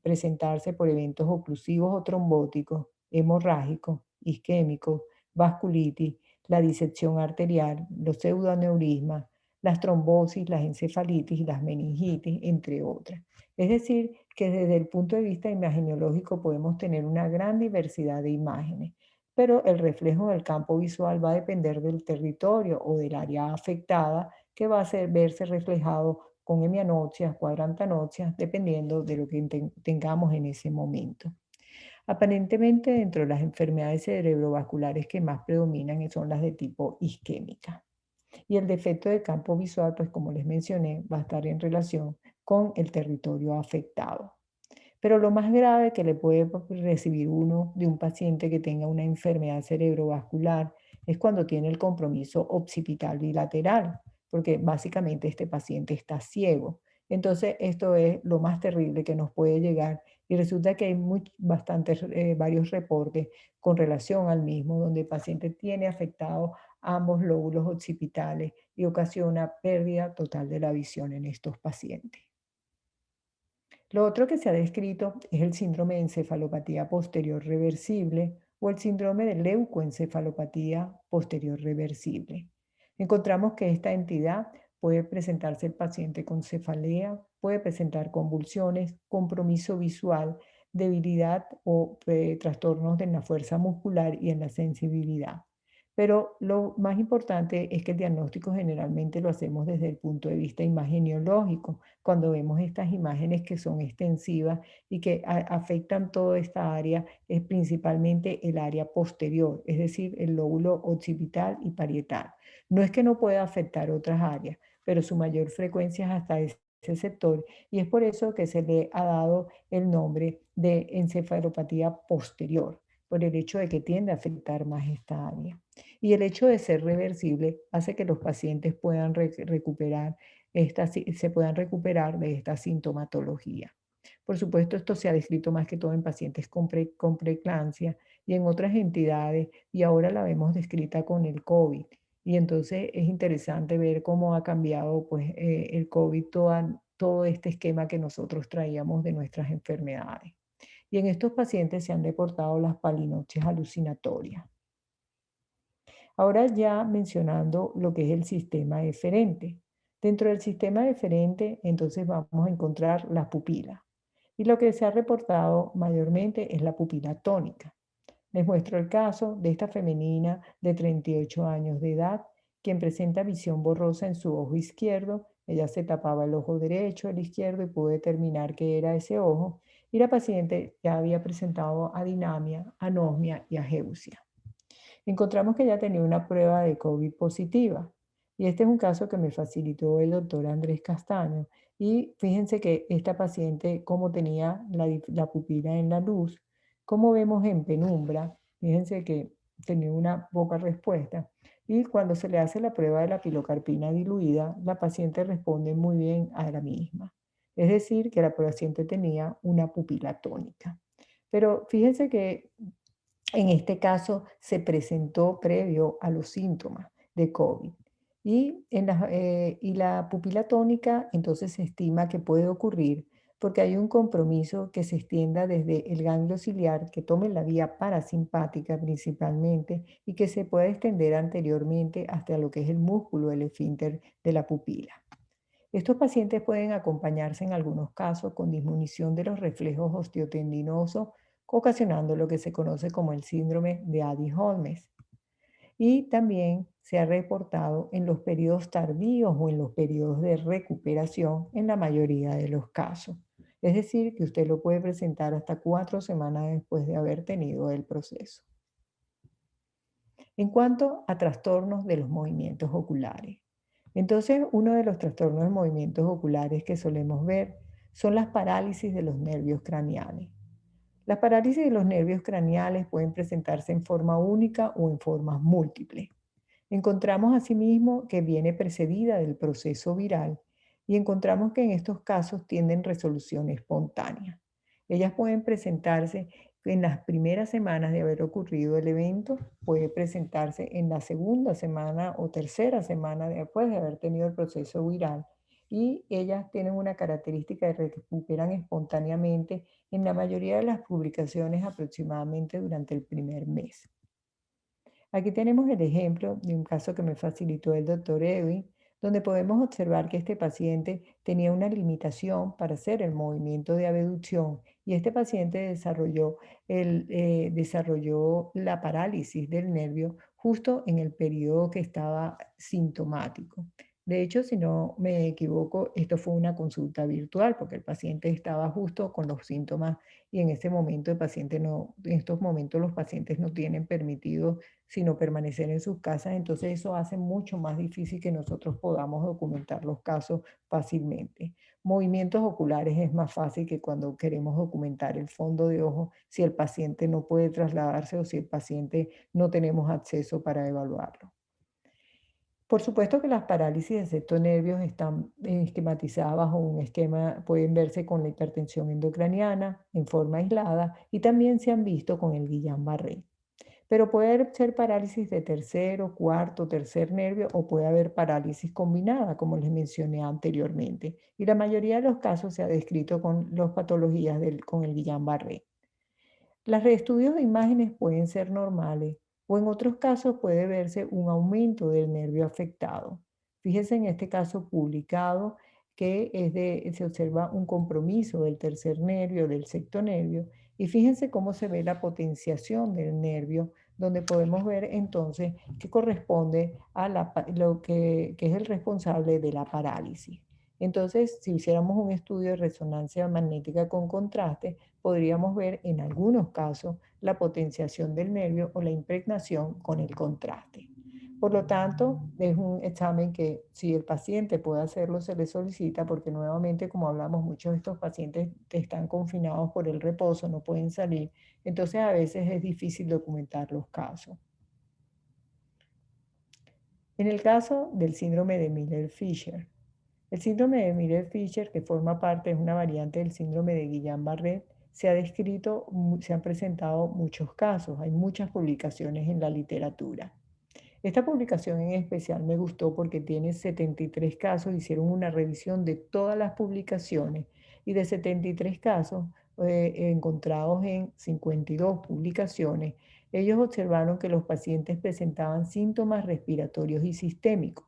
presentarse por eventos oclusivos o trombóticos, hemorrágicos, isquémicos, vasculitis, la disección arterial, los pseudoaneurismas, las trombosis, las encefalitis y las meningitis, entre otras. Es decir, que desde el punto de vista imageneológico podemos tener una gran diversidad de imágenes, pero el reflejo del campo visual va a depender del territorio o del área afectada, que va a verse reflejado con hemianopsias, cuadrantanopsias, dependiendo de lo que tengamos en ese momento. Aparentemente, dentro de las enfermedades cerebrovasculares que más predominan son las de tipo isquémica. Y el defecto de campo visual, pues como les mencioné, va a estar en relación con el territorio afectado. Pero lo más grave que le puede recibir uno de un paciente que tenga una enfermedad cerebrovascular es cuando tiene el compromiso occipital bilateral, porque básicamente este paciente está ciego. Entonces, esto es lo más terrible que nos puede llegar y resulta que hay varios reportes con relación al mismo, donde el paciente tiene afectado ambos lóbulos occipitales y ocasiona pérdida total de la visión en estos pacientes. Lo otro que se ha descrito es el síndrome de encefalopatía posterior reversible o el síndrome de leucoencefalopatía posterior reversible. Encontramos que esta entidad puede presentarse el paciente con cefalea, puede presentar convulsiones, compromiso visual, debilidad o trastornos de la fuerza muscular y en la sensibilidad. Pero lo más importante es que el diagnóstico generalmente lo hacemos desde el punto de vista imageneológico, cuando vemos estas imágenes que son extensivas y que afectan toda esta área, es principalmente el área posterior, es decir, el lóbulo occipital y parietal. No es que no pueda afectar otras áreas, pero su mayor frecuencia es hasta ese sector y es por eso que se le ha dado el nombre de encefalopatía posterior, por el hecho de que tiende a afectar más esta área. Y el hecho de ser reversible hace que los pacientes puedan recuperar se puedan recuperar de esta sintomatología. Por supuesto, esto se ha descrito más que todo en pacientes con preeclampsia y en otras entidades, y ahora la vemos descrita con el COVID. Y entonces es interesante ver cómo ha cambiado pues, el COVID, todo este esquema que nosotros traíamos de nuestras enfermedades. Y en estos pacientes se han reportado las palinopsias alucinatorias. Ahora ya mencionando lo que es el sistema eferente. Dentro del sistema eferente, entonces vamos a encontrar la pupila. Y lo que se ha reportado mayormente es la pupila tónica. Les muestro el caso de esta femenina de 38 años de edad, quien presenta visión borrosa en su ojo izquierdo. Ella se tapaba el ojo derecho, el izquierdo, y pudo determinar que era ese ojo. Y la paciente ya había presentado adinamia, anosmia y ageusia. Encontramos que ella tenía una prueba de COVID positiva. Y este es un caso que me facilitó el doctor Andrés Castaño. Y fíjense que esta paciente, como tenía la pupila en la luz, como vemos en penumbra, fíjense que tenía una poca respuesta. Y cuando se le hace la prueba de la pilocarpina diluida, la paciente responde muy bien a la misma. Es decir, que la paciente tenía una pupila tónica. Pero fíjense que en este caso se presentó previo a los síntomas de COVID. Y la pupila tónica entonces se estima que puede ocurrir porque hay un compromiso que se extienda desde el ganglio ciliar, que tome la vía parasimpática principalmente y que se pueda extender anteriormente hasta lo que es el músculo, el esfínter de la pupila. Estos pacientes pueden acompañarse en algunos casos con disminución de los reflejos osteotendinosos, ocasionando lo que se conoce como el síndrome de Adi-Holmes. Y también se ha reportado en los periodos tardíos o en los periodos de recuperación en la mayoría de los casos. Es decir, que usted lo puede presentar hasta 4 semanas después de haber tenido el proceso. En cuanto a trastornos de los movimientos oculares. Entonces, uno de los trastornos de movimientos oculares que solemos ver son las parálisis de los nervios craneales. Las parálisis de los nervios craneales pueden presentarse en forma única o en formas múltiples. Encontramos asimismo que viene precedida del proceso viral y encontramos que en estos casos tienden resolución espontánea. Ellas pueden presentarse en las primeras semanas de haber ocurrido el evento, puede presentarse en la segunda semana o tercera semana después de haber tenido el proceso viral y ellas tienen una característica de recuperan espontáneamente en la mayoría de las publicaciones aproximadamente durante el primer mes. Aquí tenemos el ejemplo de un caso que me facilitó el doctor Edwin, donde podemos observar que este paciente tenía una limitación para hacer el movimiento de abducción y este paciente desarrolló la parálisis del nervio justo en el periodo que estaba sintomático. De hecho, si no me equivoco, esto fue una consulta virtual porque el paciente estaba justo con los síntomas y en ese momento en estos momentos los pacientes no tienen permitido sino permanecer en sus casas, entonces eso hace mucho más difícil que nosotros podamos documentar los casos fácilmente. Movimientos oculares es más fácil que cuando queremos documentar el fondo de ojo si el paciente no puede trasladarse o si el paciente no tenemos acceso para evaluarlo. Por supuesto que las parálisis de sexto nervios están esquematizadas bajo un esquema, pueden verse con la hipertensión endocraniana en forma aislada y también se han visto con el Guillain-Barré. Pero puede ser parálisis de tercero, cuarto, tercer nervio o puede haber parálisis combinada, como les mencioné anteriormente. Y la mayoría de los casos se ha descrito con las patologías con el Guillain-Barré. Los reestudios de imágenes pueden ser normales o en otros casos puede verse un aumento del nervio afectado. Fíjense en este caso publicado se observa un compromiso del tercer nervio, del sexto nervio, y fíjense cómo se ve la potenciación del nervio, donde podemos ver entonces que corresponde a lo que es el responsable de la parálisis. Entonces, si hiciéramos un estudio de resonancia magnética con contraste, podríamos ver en algunos casos la potenciación del nervio o la impregnación con el contraste. Por lo tanto, es un examen que si el paciente puede hacerlo, se le solicita porque nuevamente, como hablamos, muchos de estos pacientes están confinados por el reposo, no pueden salir. Entonces, a veces es difícil documentar los casos. En el caso del síndrome de Miller-Fisher, el síndrome de Miller-Fisher, que forma parte, es una variante del síndrome de Guillain-Barré, se han presentado muchos casos, hay muchas publicaciones en la literatura. Esta publicación en especial me gustó porque tiene 73 casos, hicieron una revisión de todas las publicaciones y de 73 casos encontrados en 52 publicaciones, ellos observaron que los pacientes presentaban síntomas respiratorios y sistémicos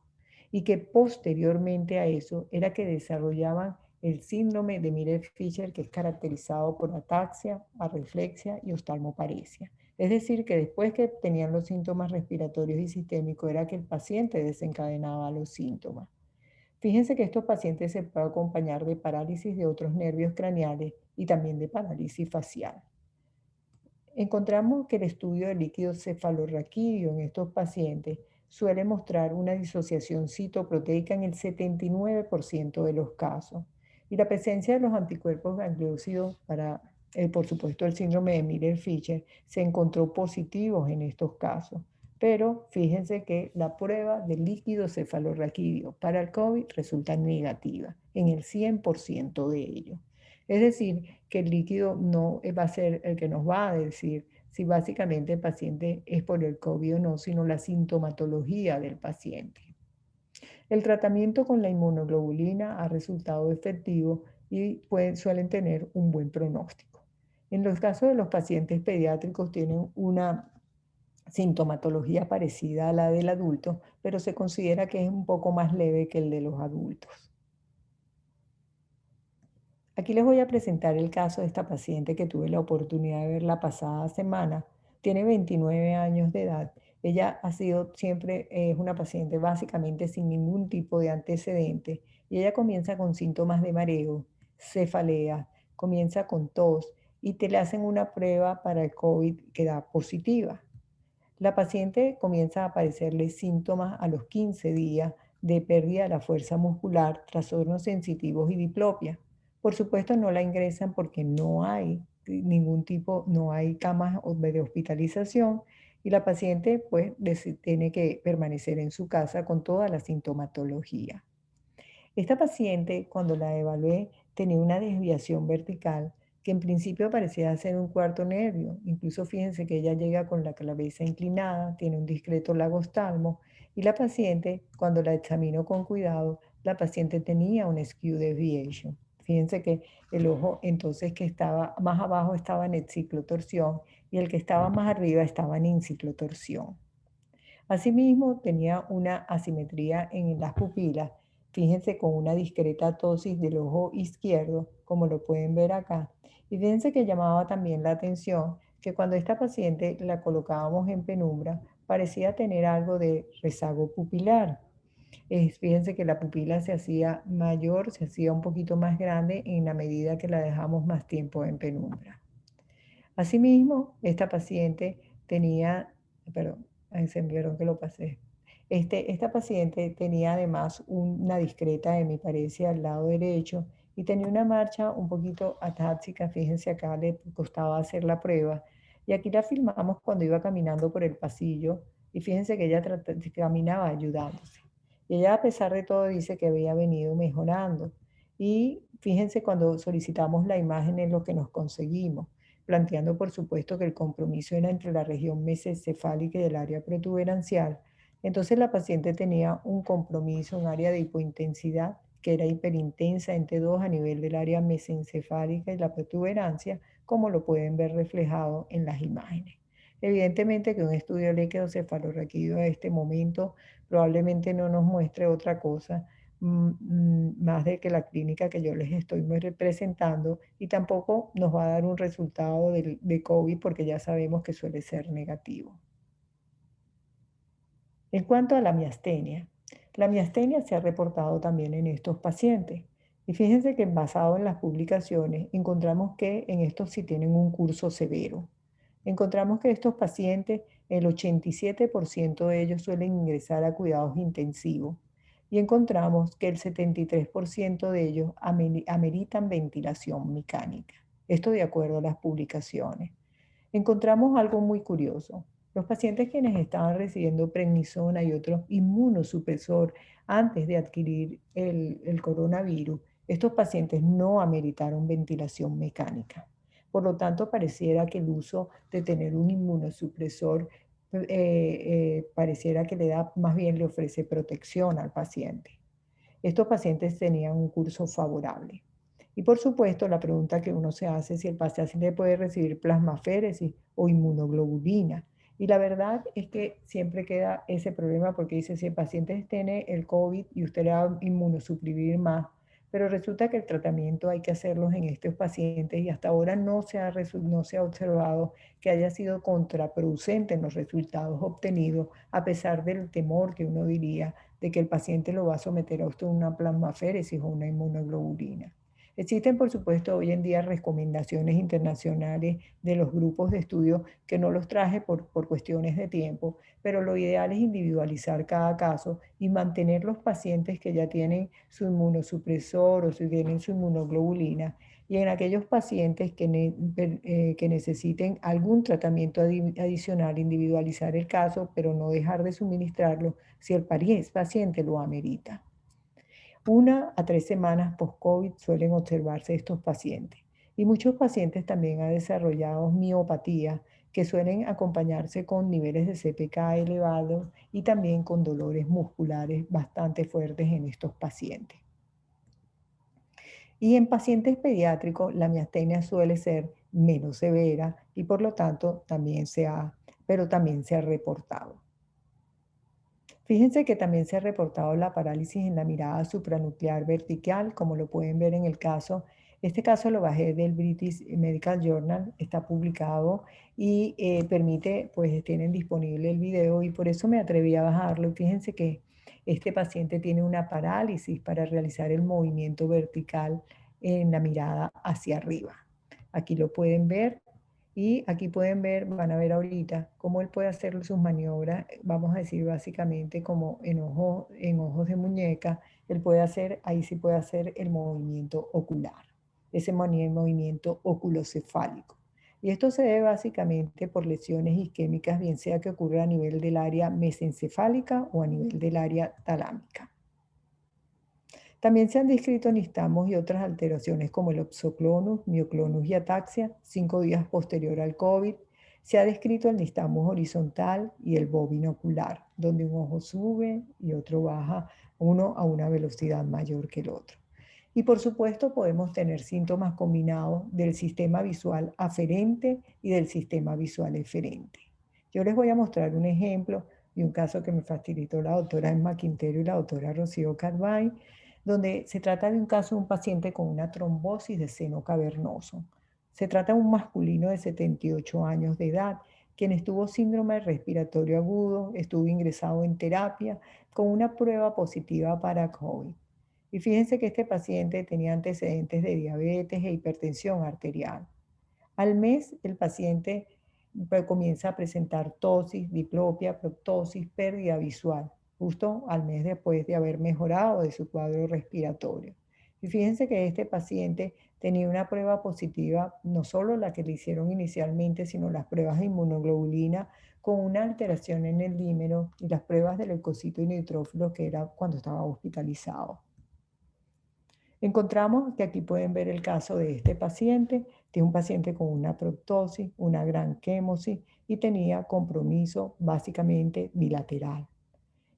y que posteriormente a eso era que desarrollaban el síndrome de Miller-Fisher, que es caracterizado por ataxia, arreflexia y oftalmoparesia. Es decir, que después que tenían los síntomas respiratorios y sistémicos, era que el paciente desencadenaba los síntomas. Fíjense que estos pacientes se pueden acompañar de parálisis de otros nervios craneales y también de parálisis facial. Encontramos que el estudio del líquido cefalorraquídeo en estos pacientes suele mostrar una disociación citoproteica en el 79% de los casos. Y la presencia de los anticuerpos gangliósidos para, por supuesto, el síndrome de Miller-Fisher se encontró positivos en estos casos. Pero fíjense que la prueba del líquido cefalorraquídeo para el COVID resulta negativa en el 100% de ellos. Es decir, que el líquido no va a ser el que nos va a decir si básicamente el paciente es por el COVID o no, sino la sintomatología del paciente. El tratamiento con la inmunoglobulina ha resultado efectivo y suelen tener un buen pronóstico. En los casos de los pacientes pediátricos tienen una sintomatología parecida a la del adulto, pero se considera que es un poco más leve que el de los adultos. Aquí les voy a presentar el caso de esta paciente que tuve la oportunidad de ver la pasada semana. Tiene 29 años de edad. Ella ha sido siempre, es una paciente básicamente sin ningún tipo de antecedente y ella comienza con síntomas de mareo, cefalea, comienza con tos y le hacen una prueba para el COVID que da positiva. La paciente comienza a aparecerle síntomas a los 15 días de pérdida de la fuerza muscular, trastornos sensitivos y diplopia. Por supuesto, no la ingresan porque no hay no hay camas de hospitalización y la paciente pues tiene que permanecer en su casa con toda la sintomatología. Esta paciente, cuando la evalué, tenía una desviación vertical que en principio parecía ser un cuarto nervio. Incluso fíjense que ella llega con la cabeza inclinada, tiene un discreto lagostalmo y la paciente, cuando la examinó con cuidado, la paciente tenía un skew deviation. Fíjense que el ojo entonces que estaba más abajo estaba en exciclotorsión y el que estaba más arriba estaba en inciclotorsión. Asimismo, tenía una asimetría en las pupilas, fíjense con una discreta ptosis del ojo izquierdo, como lo pueden ver acá. Y fíjense que llamaba también la atención que cuando esta paciente la colocábamos en penumbra, parecía tener algo de rezago pupilar. Fíjense que la pupila se hacía mayor, se hacía un poquito más grande en la medida que la dejamos más tiempo en penumbra. Asimismo, esta paciente tenía, perdón, perdón que lo pasé. Esta paciente tenía además una discreta hemiparesia al lado derecho y tenía una marcha un poquito atáxica. Fíjense acá, le costaba hacer la prueba. Y aquí la filmamos cuando iba caminando por el pasillo y fíjense que ella caminaba ayudándose. Y ella a pesar de todo dice que había venido mejorando. Y fíjense cuando solicitamos la imagen es lo que nos conseguimos, planteando por supuesto que el compromiso era entre la región mesencefálica y el área protuberancial. Entonces la paciente tenía un compromiso, un área de hipointensidad que era hiperintensa en T2 a nivel del área mesencefálica y la protuberancia, como lo pueden ver reflejado en las imágenes. Evidentemente que un estudio líquido-cefalorraquídeo a este momento probablemente no nos muestre otra cosa más de que la clínica que yo les estoy representando, y tampoco nos va a dar un resultado de COVID porque ya sabemos que suele ser negativo. En cuanto a la miastenia se ha reportado también en estos pacientes. Y fíjense que basado en las publicaciones encontramos que en estos sí tienen un curso severo. Encontramos que estos pacientes, el 87% de ellos suelen ingresar a cuidados intensivos y encontramos que el 73% de ellos ameritan ventilación mecánica. Esto de acuerdo a las publicaciones. Encontramos algo muy curioso. Los pacientes quienes estaban recibiendo prednisona y otro inmunosupresor antes de adquirir el coronavirus, estos pacientes no ameritaron ventilación mecánica. Por lo tanto, pareciera que el uso de tener un inmunosupresor pareciera que más bien le ofrece protección al paciente. Estos pacientes tenían un curso favorable. Y por supuesto, la pregunta que uno se hace es si el paciente puede recibir plasmaféresis o inmunoglobulina. Y la verdad es que siempre queda ese problema porque dice, si el paciente tiene el COVID y usted le va a inmunosuprimir más, pero resulta que el tratamiento hay que hacerlos en estos pacientes y hasta ahora no se ha observado que haya sido contraproducente en los resultados obtenidos, a pesar del temor que uno diría de que el paciente lo va a someter a usted a una plasmaféresis o una inmunoglobulina. Existen, por supuesto, hoy en día recomendaciones internacionales de los grupos de estudio que no los traje por cuestiones de tiempo, pero lo ideal es individualizar cada caso y mantener los pacientes que ya tienen su inmunosupresor o si tienen su inmunoglobulina, y en aquellos pacientes que necesiten algún tratamiento adicional, individualizar el caso, pero no dejar de suministrarlo si el paciente lo amerita. 1 a 3 semanas post-COVID suelen observarse estos pacientes. Y muchos pacientes también han desarrollado miopatía, que suelen acompañarse con niveles de CPK elevados y también con dolores musculares bastante fuertes en estos pacientes. Y en pacientes pediátricos, la miastenia suele ser menos severa y por lo tanto también se ha reportado. Fíjense que también se ha reportado la parálisis en la mirada supranuclear vertical, como lo pueden ver en el caso. Este caso lo bajé del British Medical Journal, está publicado y permite, pues tienen disponible el video y por eso me atreví a bajarlo. Fíjense que este paciente tiene una parálisis para realizar el movimiento vertical en la mirada hacia arriba. Aquí lo pueden ver. Y aquí pueden ver, van a ver ahorita cómo él puede hacer sus maniobras, vamos a decir básicamente como en ojos de muñeca, él puede hacer, ahí sí puede hacer el movimiento ocular, ese movimiento oculocefálico. Y esto se debe básicamente por lesiones isquémicas, bien sea que ocurra a nivel del área mesencefálica o a nivel del área talámica. También se han descrito nistagmos y otras alteraciones como el opsoclonus, mioclonus y ataxia 5 días posterior al COVID. Se ha descrito el nistagmo horizontal y el bobinocular, donde un ojo sube y otro baja, uno a una velocidad mayor que el otro. Y por supuesto podemos tener síntomas combinados del sistema visual aferente y del sistema visual eferente. Yo les voy a mostrar un ejemplo y un caso que me facilitó la doctora Emma Quintero y la doctora Rocío Carvay, donde se trata de un caso de un paciente con una trombosis de seno cavernoso. Se trata de un masculino de 78 años de edad, quien estuvo síndrome respiratorio agudo, estuvo ingresado en terapia con una prueba positiva para COVID. Y fíjense que este paciente tenía antecedentes de diabetes e hipertensión arterial. Al mes, el paciente comienza a presentar tosis, diplopia, proptosis, pérdida visual, justo al mes después de haber mejorado de su cuadro respiratorio. Y fíjense que este paciente tenía una prueba positiva, no solo la que le hicieron inicialmente, sino las pruebas de inmunoglobulina con una alteración en el dímero y las pruebas del leucocito y neutrófilo que era cuando estaba hospitalizado. Encontramos que aquí pueden ver el caso de este paciente, de un paciente con una proptosis, una gran quémosis y tenía compromiso básicamente bilateral.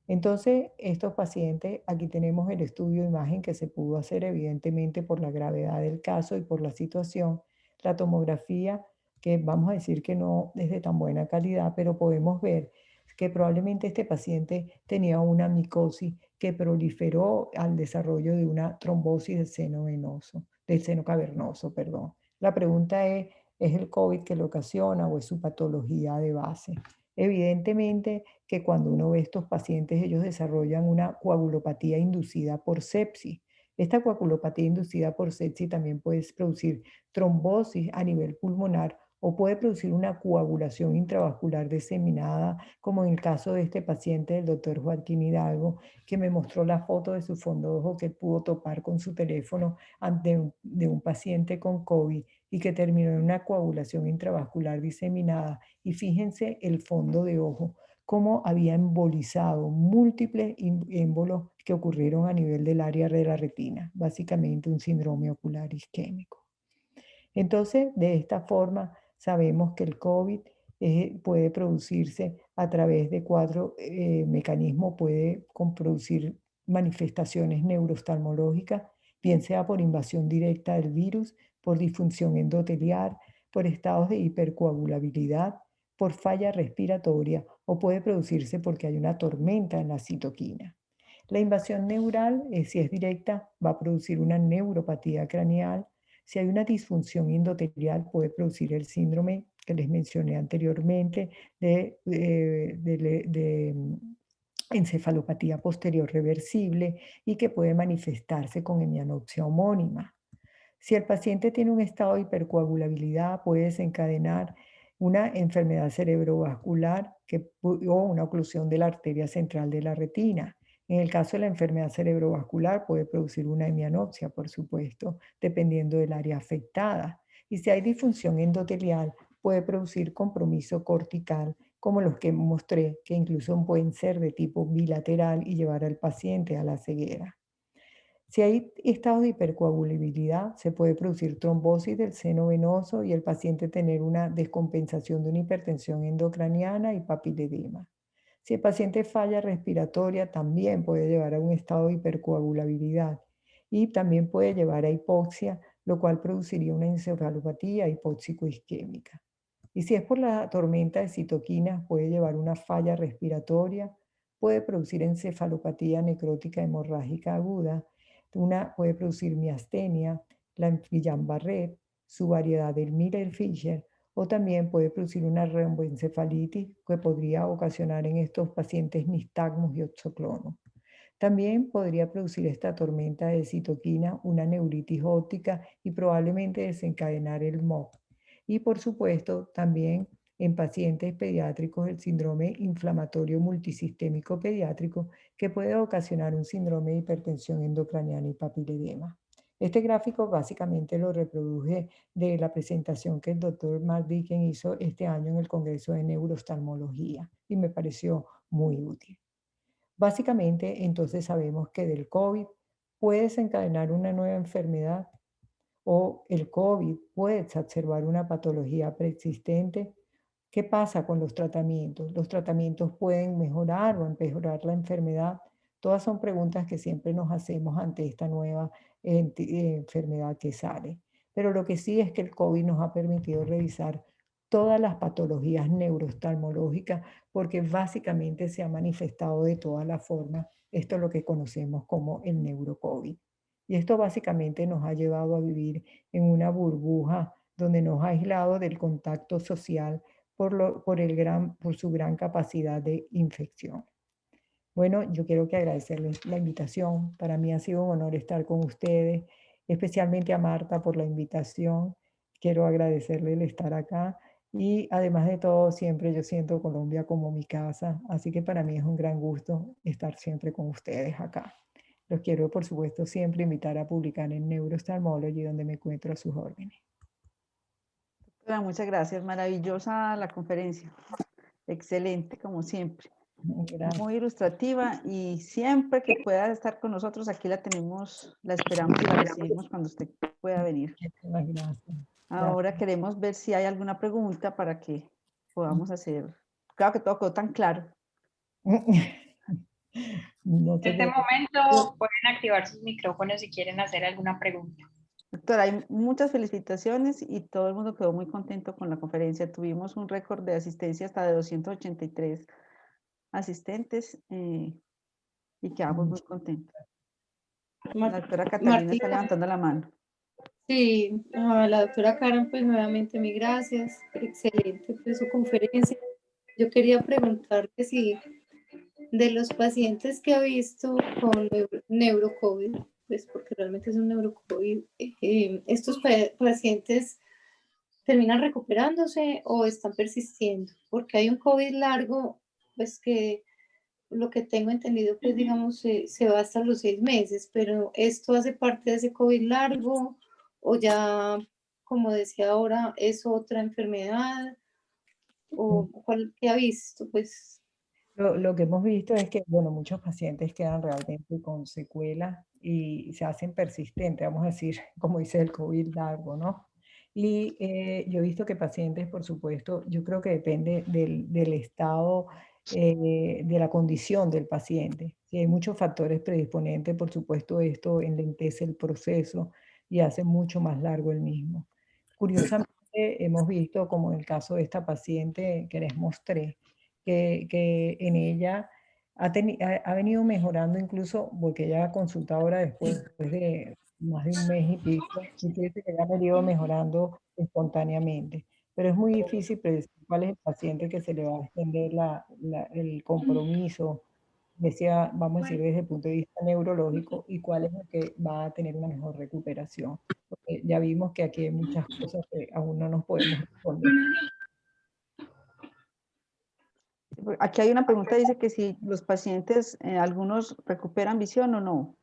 Entonces, estos pacientes, aquí tenemos el estudio de imagen que se pudo hacer evidentemente por la gravedad del caso y por la situación. La tomografía, que vamos a decir que no es de tan buena calidad, pero podemos ver que probablemente este paciente tenía una micosis que proliferó al desarrollo de una trombosis del seno venoso, del seno cavernoso, perdón. La pregunta ¿es el COVID que lo ocasiona o es su patología de base? Evidentemente que cuando uno ve estos pacientes, ellos desarrollan una coagulopatía inducida por sepsis. Esta coagulopatía inducida por sepsis también puede producir trombosis a nivel pulmonar o puede producir una coagulación intravascular diseminada, como en el caso de este paciente del doctor Joaquín Hidalgo, que me mostró la foto de su fondo de ojo que pudo topar con su teléfono de un paciente con COVID y que terminó en una coagulación intravascular diseminada. Y fíjense el fondo de ojo, cómo había embolizado múltiples émbolos que ocurrieron a nivel del área de la retina, básicamente un síndrome ocular isquémico. Entonces, de esta forma, sabemos que el COVID puede producirse a través de cuatro mecanismos, puede producir manifestaciones neurooftalmológicas, bien sea por invasión directa del virus, por disfunción endotelial, por estados de hipercoagulabilidad, por falla respiratoria o puede producirse porque hay una tormenta en la citoquina. La invasión neural, si es directa, va a producir una neuropatía craneal. Si hay una disfunción endotelial, puede producir el síndrome que les mencioné anteriormente de encefalopatía posterior reversible y que puede manifestarse con hemianopsia homónima. Si el paciente tiene un estado de hipercoagulabilidad, puede desencadenar una enfermedad cerebrovascular o una oclusión de la arteria central de la retina. En el caso de la enfermedad cerebrovascular puede producir una hemianopsia, por supuesto, dependiendo del área afectada. Y si hay disfunción endotelial, puede producir compromiso cortical, como los que mostré, que incluso pueden ser de tipo bilateral y llevar al paciente a la ceguera. Si hay estados de hipercoagulabilidad, se puede producir trombosis del seno venoso y el paciente tener una descompensación de una hipertensión endocraniana y papiledema. Si el paciente falla respiratoria, también puede llevar a un estado de hipercoagulabilidad y también puede llevar a hipoxia, lo cual produciría una encefalopatía hipóxico-isquémica. Y si es por la tormenta de citoquinas, puede llevar una falla respiratoria, puede producir encefalopatía necrótica hemorrágica aguda, puede producir miastenia, la Guillain-Barré, su variedad del Miller-Fisher, o también puede producir una romboencefalitis que podría ocasionar en estos pacientes nistagmus y oxoclono. También podría producir esta tormenta de citoquina una neuritis óptica y probablemente desencadenar el MOC. Y por supuesto, también en pacientes pediátricos el síndrome inflamatorio multisistémico pediátrico que puede ocasionar un síndrome de hipertensión endocraniana y papiledema. Este gráfico básicamente lo reproduje de la presentación que el doctor Mark Dicken hizo este año en el Congreso de Neurooftalmología y me pareció muy útil. Básicamente, entonces sabemos que del COVID puede desencadenar una nueva enfermedad o el COVID puede exacerbar una patología preexistente. ¿Qué pasa con los tratamientos? ¿Los tratamientos pueden mejorar o empeorar la enfermedad? Todas son preguntas que siempre nos hacemos ante esta nueva enfermedad que sale. Pero lo que sí es que el COVID nos ha permitido revisar todas las patologías neurooftalmológicas, porque básicamente se ha manifestado de todas las formas. Esto es lo que conocemos como el neurocovid. Y esto básicamente nos ha llevado a vivir en una burbuja donde nos ha aislado del contacto social por su gran capacidad de infección. Bueno, yo quiero que agradecerles la invitación. Para mí ha sido un honor estar con ustedes, especialmente a Marta por la invitación. Quiero agradecerle el estar acá y además de todo, siempre yo siento Colombia como mi casa, así que para mí es un gran gusto estar siempre con ustedes acá. Los quiero, por supuesto, siempre invitar a publicar en Neurooftalmology, donde me encuentro a sus órdenes. Doctora, muchas gracias. Maravillosa la conferencia. Excelente, como siempre. Gracias. Muy ilustrativa y siempre que pueda estar con nosotros, aquí la tenemos, la esperamos y la recibimos cuando usted pueda venir. Muchas gracias. Ahora queremos ver si hay alguna pregunta para que podamos hacer. Claro que todo quedó tan claro. No En sé este qué- momento pueden activar sus micrófonos si quieren hacer alguna pregunta. Doctora, hay muchas felicitaciones y todo el mundo quedó muy contento con la conferencia. Tuvimos un récord de asistencia hasta de 283 asistentes y quedamos muy contentos. La doctora Catalina está Martina, levantando la mano. sí, a la doctora Karen, pues nuevamente mi gracias, excelente pues su conferencia. Yo quería preguntarle si de los pacientes que ha visto con neurocovid, pues porque realmente es un neurocovid, estos pacientes terminan recuperándose o están persistiendo, porque hay un COVID largo, pues que lo que tengo entendido, pues digamos, se va hasta los 6 meses, pero ¿esto hace parte de ese COVID largo o ya, como decía ahora, es otra enfermedad? ¿O cuál que ha visto? Pues Lo que hemos visto es que, bueno, muchos pacientes quedan realmente con secuelas y se hacen persistentes, vamos a decir, como dice el COVID largo, ¿no? Y yo he visto que pacientes, por supuesto, yo creo que depende del estado, de la condición del paciente. Si hay muchos factores predisponentes, por supuesto, esto enlentece el proceso y hace mucho más largo el mismo. Curiosamente, hemos visto, como en el caso de esta paciente que les mostré, que en ella ha venido mejorando incluso, porque ella ha consultado ahora después de más de un mes y pico, y dice que ya ha venido mejorando espontáneamente. Pero es muy difícil predecir cuál es el paciente que se le va a extender el compromiso, decía, vamos a decir, desde el punto de vista neurológico, y cuál es el que va a tener una mejor recuperación. Porque ya vimos que aquí hay muchas cosas que aún no nos podemos responder. Aquí hay una pregunta, dice que si los pacientes, algunos recuperan visión o no.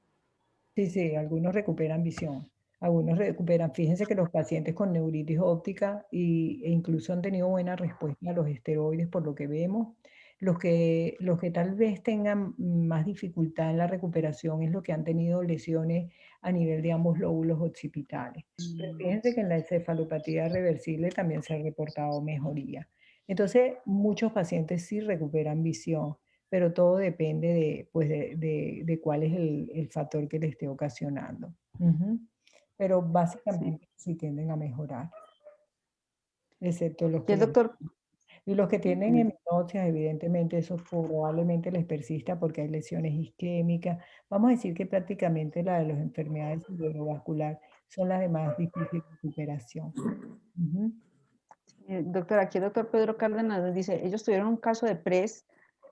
Sí, sí, algunos recuperan visión, algunos recuperan. Fíjense que los pacientes con neuritis óptica e incluso han tenido buena respuesta a los esteroides por lo que vemos. Los que tal vez tengan más dificultad en la recuperación es los que han tenido lesiones a nivel de ambos lóbulos occipitales. Pero fíjense que en la encefalopatía reversible también se ha reportado mejoría. Entonces, muchos pacientes sí recuperan visión, pero todo depende pues de cuál es el factor que le esté ocasionando. Pero Sí. básicamente sí tienden a mejorar, excepto los Y el que, doctor, y los que tienen heminopsia, evidentemente eso probablemente les persista porque hay lesiones isquémicas. Vamos a decir que prácticamente la de las enfermedades cerebrovasculares son las de más difícil recuperación. doctor, aquí el doctor Pedro Cárdenas nos dice, ellos tuvieron un caso de PRES,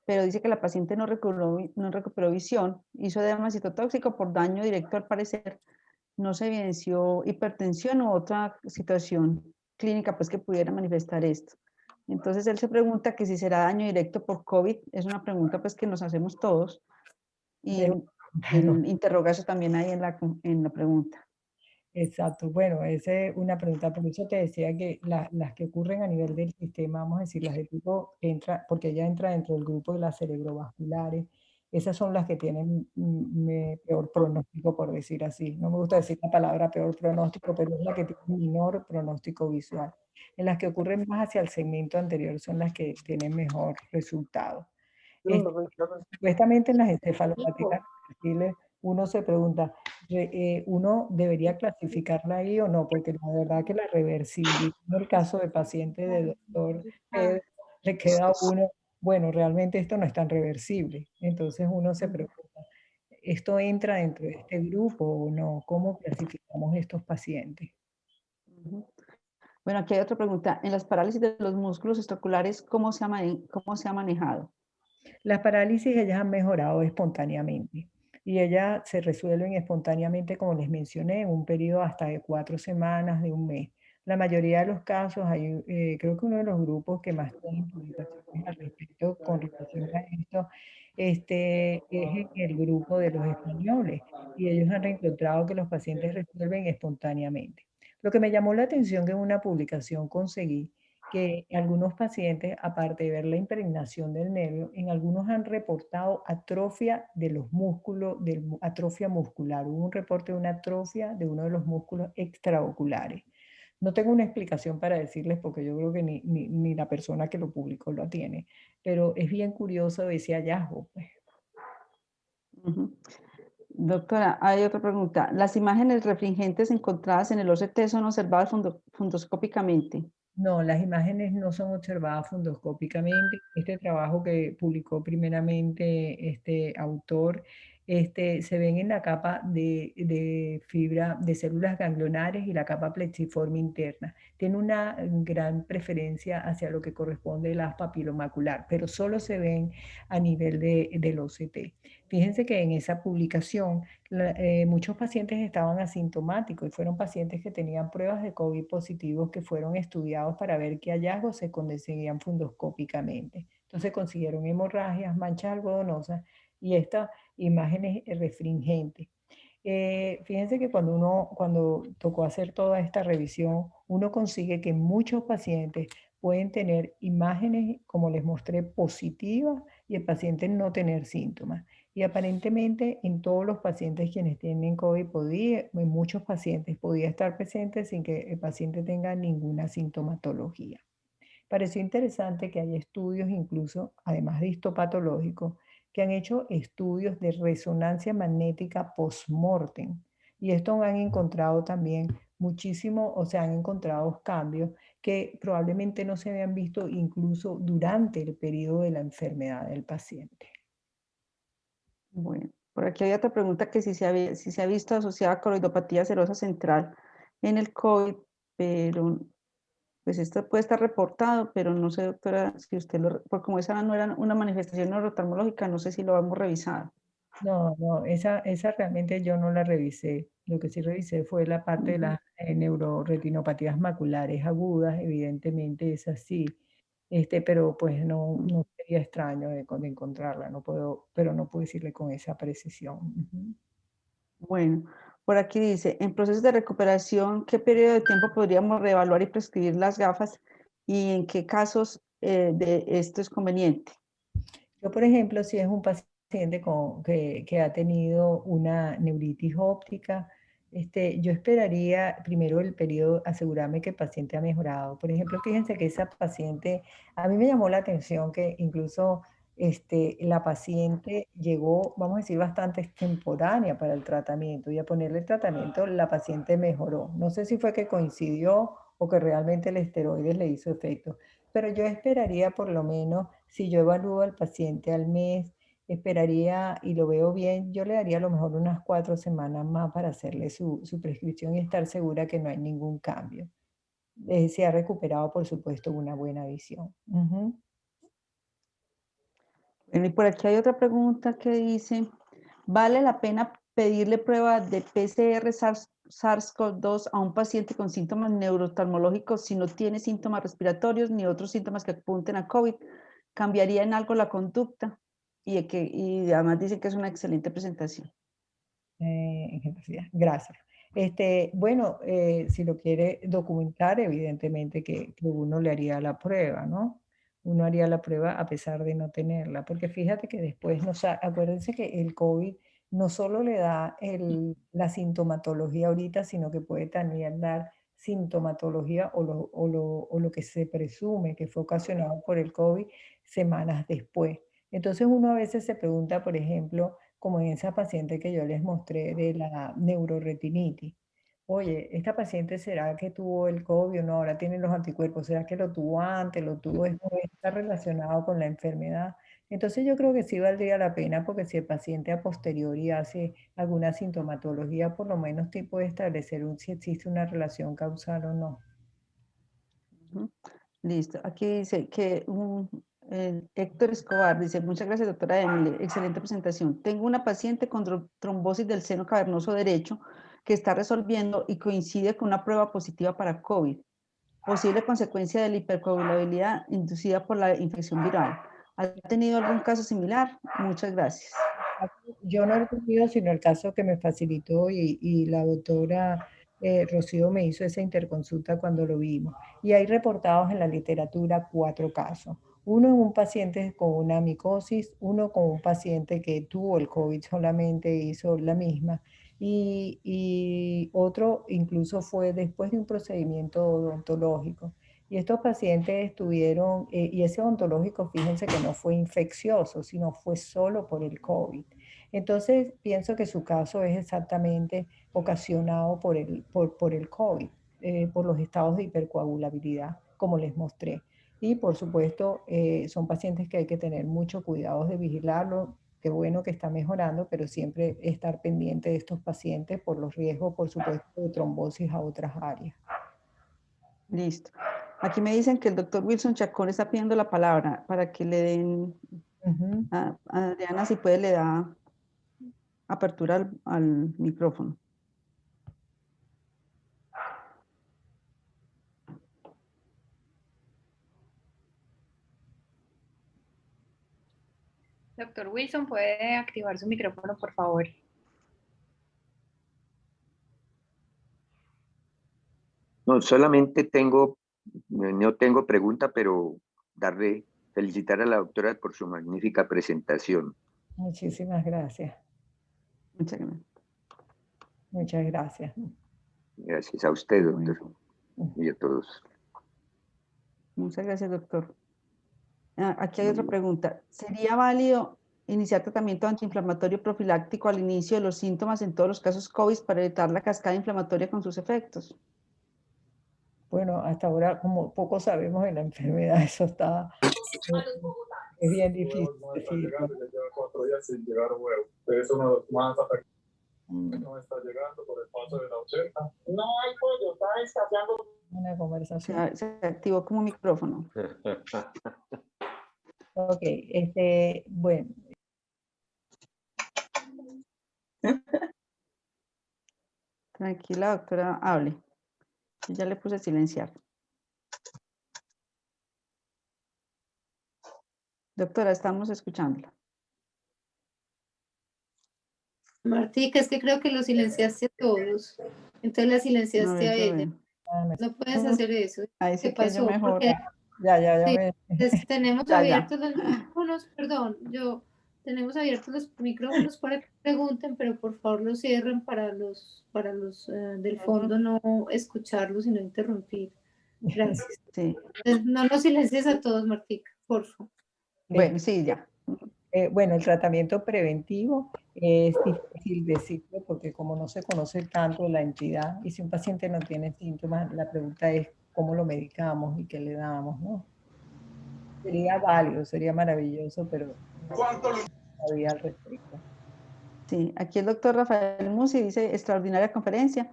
pero dice que la paciente no recuperó visión, hizo edema citotóxico por daño directo al parecer, no se evidenció hipertensión u otra situación clínica pues que pudiera manifestar esto. Entonces él se pregunta que si será daño directo por COVID, es una pregunta pues que nos hacemos todos y Pero, él interroga eso también ahí en la pregunta. exacto, bueno, esa es una pregunta, por eso te decía que las que ocurren a nivel del sistema, vamos a decir, las de tipo entra, porque ella entra dentro del grupo de las cerebrovasculares, esas son las que tienen peor pronóstico, por decir así. No me gusta decir la palabra peor pronóstico, pero es la que tiene menor pronóstico visual. En las que ocurren más hacia el segmento anterior son las que tienen mejor resultado. Supuestamente en las encefalopatías reversibles uno se pregunta, ¿uno debería clasificarla ahí o no? Porque la verdad que la reversibilidad, en el caso de paciente de doctor Pedro, le queda a uno, bueno, realmente esto no es tan reversible. Entonces uno se pregunta, ¿esto entra dentro de este grupo o no? ¿Cómo clasificamos estos pacientes? Ujú. Bueno, aquí hay otra pregunta. En las parálisis de los músculos estroculares, cómo se ha manejado? Las parálisis ellas han mejorado espontáneamente y ellas se resuelven espontáneamente, como les mencioné, en un periodo hasta de 4 semanas, de un mes. La mayoría de los casos, hay, creo que uno de los grupos que más tienen publicaciones al respecto con relación a esto, es en el grupo de los españoles y ellos han encontrado que los pacientes resuelven espontáneamente. Lo que me llamó la atención que en una publicación conseguí que algunos pacientes, aparte de ver la impregnación del nervio, en algunos han reportado atrofia de los músculos, atrofia muscular. Hubo un reporte de una atrofia de uno de los músculos extraoculares. No tengo una explicación para decirles porque yo creo que ni la persona que lo publicó lo tiene, pero es bien curioso ese hallazgo, pues. Ujú. Doctora, hay otra pregunta. ¿Las imágenes refringentes encontradas en el OCT son observadas fundoscópicamente? No, las imágenes no son observadas fundoscópicamente. Este trabajo que publicó primeramente este autor, se ven en la capa de fibra de células ganglionares y la capa plexiforme interna. Tiene una gran preferencia hacia lo que corresponde al haz papilomacular, pero solo se ven a nivel del OCT. Fíjense que en esa publicación muchos pacientes estaban asintomáticos y fueron pacientes que tenían pruebas de COVID positivos que fueron estudiados para ver qué hallazgos se conseguían fundoscópicamente. Entonces consiguieron hemorragias, manchas algodonosas y estas imágenes refringentes. Fíjense que cuando tocó hacer toda esta revisión, uno consigue que muchos pacientes pueden tener imágenes, como les mostré, positivas y el paciente no tener síntomas. Y aparentemente en todos los pacientes quienes tienen COVID, en muchos pacientes podía estar presente sin que el paciente tenga ninguna sintomatología. Pareció interesante que hay estudios incluso, además de histopatológicos, que han hecho estudios de resonancia magnética post-mortem. Y esto han encontrado también muchísimo, o sea, han encontrado cambios que probablemente no se habían visto incluso durante el periodo de la enfermedad del paciente. Bueno, por aquí hay otra pregunta que si se ha visto asociada a coroidopatía serosa central en el COVID, pero pues esto puede estar reportado, pero no sé, doctora, si usted porque como esa no era una manifestación neurooftalmológica, no sé si lo hemos revisado. No, no, esa realmente yo no la revisé. Lo que sí revisé fue la parte de Ujú. las neurorretinopatías maculares agudas, evidentemente es así. Pero pues no sería extraño de encontrarla, no puedo, pero no puedo decirle con esa precisión. Ujú. Bueno, por aquí dice, en procesos de recuperación, ¿qué periodo de tiempo podríamos reevaluar y prescribir las gafas y en qué casos de esto es conveniente? Yo, por ejemplo, si es un paciente que ha tenido una neuritis óptica, yo esperaría primero el periodo, asegurarme que el paciente ha mejorado. Por ejemplo, fíjense que esa paciente, a mí me llamó la atención que incluso la paciente llegó, vamos a decir, bastante extemporánea para el tratamiento y a ponerle el tratamiento la paciente mejoró. No sé si fue que coincidió o que realmente el esteroide le hizo efecto. Pero yo esperaría por lo menos, si yo evalúo al paciente al mes, esperaría y lo veo bien, yo le daría a lo mejor unas 4 semanas más para hacerle su prescripción y estar segura que no hay ningún cambio. Se ha recuperado, por supuesto, una buena visión. Ujú. Bueno, y por aquí hay otra pregunta que dice, ¿vale la pena pedirle prueba de PCR SARS-CoV-2 a un paciente con síntomas neurooftalmológicos si no tiene síntomas respiratorios ni otros síntomas que apunten a COVID? ¿Cambiaría en algo la conducta? Y además dicen que es una excelente presentación. En generosidad. Gracias. Bueno, si lo quiere documentar, evidentemente que uno le haría la prueba, ¿no? Uno haría la prueba a pesar de no tenerla, porque fíjate que después, acuérdense que el COVID no solo le da la sintomatología ahorita, sino que puede también dar sintomatología o lo que se presume que fue ocasionado por el COVID semanas después. Entonces uno a veces se pregunta, por ejemplo, como en esa paciente que yo les mostré de la neuroretinitis. Oye, esta paciente será que tuvo el COVID o no, ahora tiene los anticuerpos, será que lo tuvo antes, lo tuvo después, está relacionado con la enfermedad. Entonces yo creo que sí valdría la pena porque si el paciente a posteriori hace alguna sintomatología, por lo menos te puede establecer si existe una relación causal o no. Ujú. Listo. Aquí dice que Héctor Escobar dice, muchas gracias, doctora Emily, excelente presentación. Tengo una paciente con trombosis del seno cavernoso derecho que está resolviendo y coincide con una prueba positiva para COVID, posible consecuencia de la hipercoagulabilidad inducida por la infección viral. ¿Ha tenido algún caso similar? Muchas gracias. Yo no he tenido, sino el caso que me facilitó y la doctora Rocío me hizo esa interconsulta cuando lo vimos. Y hay reportados en la literatura 4 casos. Uno en un paciente con una micosis, uno con un paciente que tuvo el COVID solamente, hizo la misma, y otro incluso fue después de un procedimiento odontológico. Y estos pacientes tuvieron, y ese odontológico, fíjense que no fue infeccioso, sino fue solo por el COVID. Entonces, pienso que su caso es exactamente ocasionado por el COVID, por los estados de hipercoagulabilidad, como les mostré. Y por supuesto, son pacientes que hay que tener mucho cuidado de vigilarlo. Qué bueno que está mejorando, pero siempre estar pendiente de estos pacientes por los riesgos, por supuesto, de trombosis a otras áreas. Listo. Aquí me dicen que el doctor Wilson Chacón está pidiendo la palabra para que le den a Adriana, si puede, le da apertura al micrófono. Doctor Wilson, ¿puede activar su micrófono, por favor? No, solamente no tengo pregunta, pero felicitar a la doctora por su magnífica presentación. Muchísimas gracias. Muchas gracias. Muchas gracias. Gracias a usted, doctor, y a todos. Muchas gracias, doctor. Aquí hay otra pregunta. ¿Sería válido iniciar tratamiento antiinflamatorio profiláctico al inicio de los síntomas en todos los casos COVID para evitar la cascada inflamatoria con sus efectos? Bueno, hasta ahora, como poco sabemos de la enfermedad, eso está, es bien difícil decirlo. Lleva 4 días sin llegar huevo. Es uno de los más afectados. No está llegando por el paso de la 80. No hay pollo, está escaseando. Una conversación. Se activó como micrófono. Ok, bueno. Tranquila, doctora, hable. Yo ya le puse silenciar. Doctora, estamos escuchándola. Martica, es que creo que los silenciaste a todos. Entonces la silenciaste a ella. No puedes hacer eso. Ahí ¿Qué sí que yo pasó? mejor. Porque Ya sí, me... tenemos Ya, abiertos los micrófonos, perdón, tenemos abiertos los micrófonos para que pregunten, pero por favor los cierren para los del fondo no escucharlos y no interrumpir. Gracias. Sí. Entonces, no nos silencies a todos, Martica, por favor. Bueno, sí, ya. Bueno, el tratamiento preventivo es difícil decirlo porque como no se conoce tanto la entidad y si un paciente no tiene síntomas, la pregunta es cómo lo medicamos y qué le damos, ¿no? Sería válido, sería maravilloso, pero ¿Cuánto lo todavía al respecto. Sí, aquí el doctor Rafael Musi dice, extraordinaria conferencia.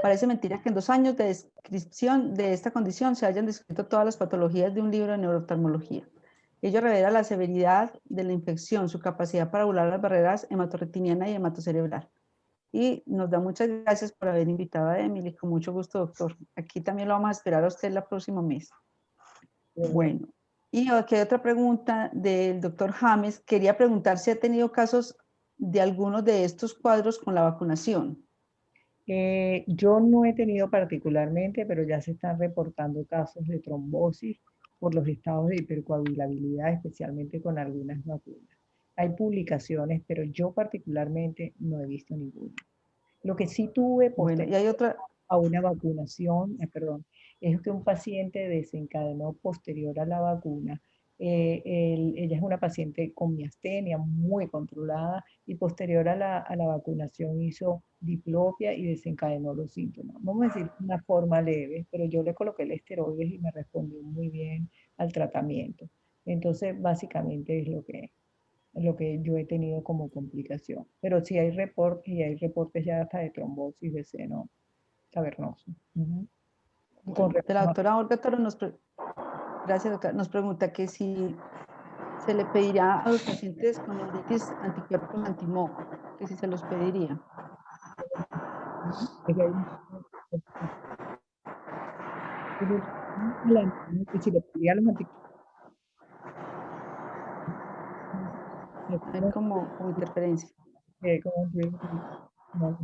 Parece mentira que en 2 años de descripción de esta condición se hayan descrito todas las patologías de un libro de neurooftalmología. Ello revela la severidad de la infección, su capacidad para burlar las barreras hematorretiniana y hematocerebral. Y nos da muchas gracias por haber invitado a Emily. Con mucho gusto, doctor. Aquí también lo vamos a esperar a usted el próximo mes. Bueno, y aquí hay otra pregunta del doctor James. Quería preguntar si ha tenido casos de algunos de estos cuadros con la vacunación. Yo no he tenido particularmente, pero ya se están reportando casos de trombosis por los estados de hipercoagulabilidad, especialmente con algunas vacunas. Hay publicaciones, pero yo particularmente no he visto ninguna. Lo que sí tuve Bueno, y hay otra... a una vacunación, es que un paciente desencadenó posterior a la vacuna Ella es una paciente con miastenia muy controlada y posterior a la vacunación hizo diplopia y desencadenó los síntomas. Vamos a decir una forma leve, pero yo le coloqué el esteroides y me respondió muy bien al tratamiento. Entonces, básicamente es lo que yo he tenido como complicación. Pero sí hay reportes y hay reportes ya hasta de trombosis de seno cavernoso. Ujú. Con De la relación a- doctora Olga Toro gracias, doctora, nos pregunta que si se le pedirá a los pacientes con neuritis anticuerpos antimoco, que si se los pediría. es que hay que si le pedía a los Hay anticuerpos, como interferencia. como no,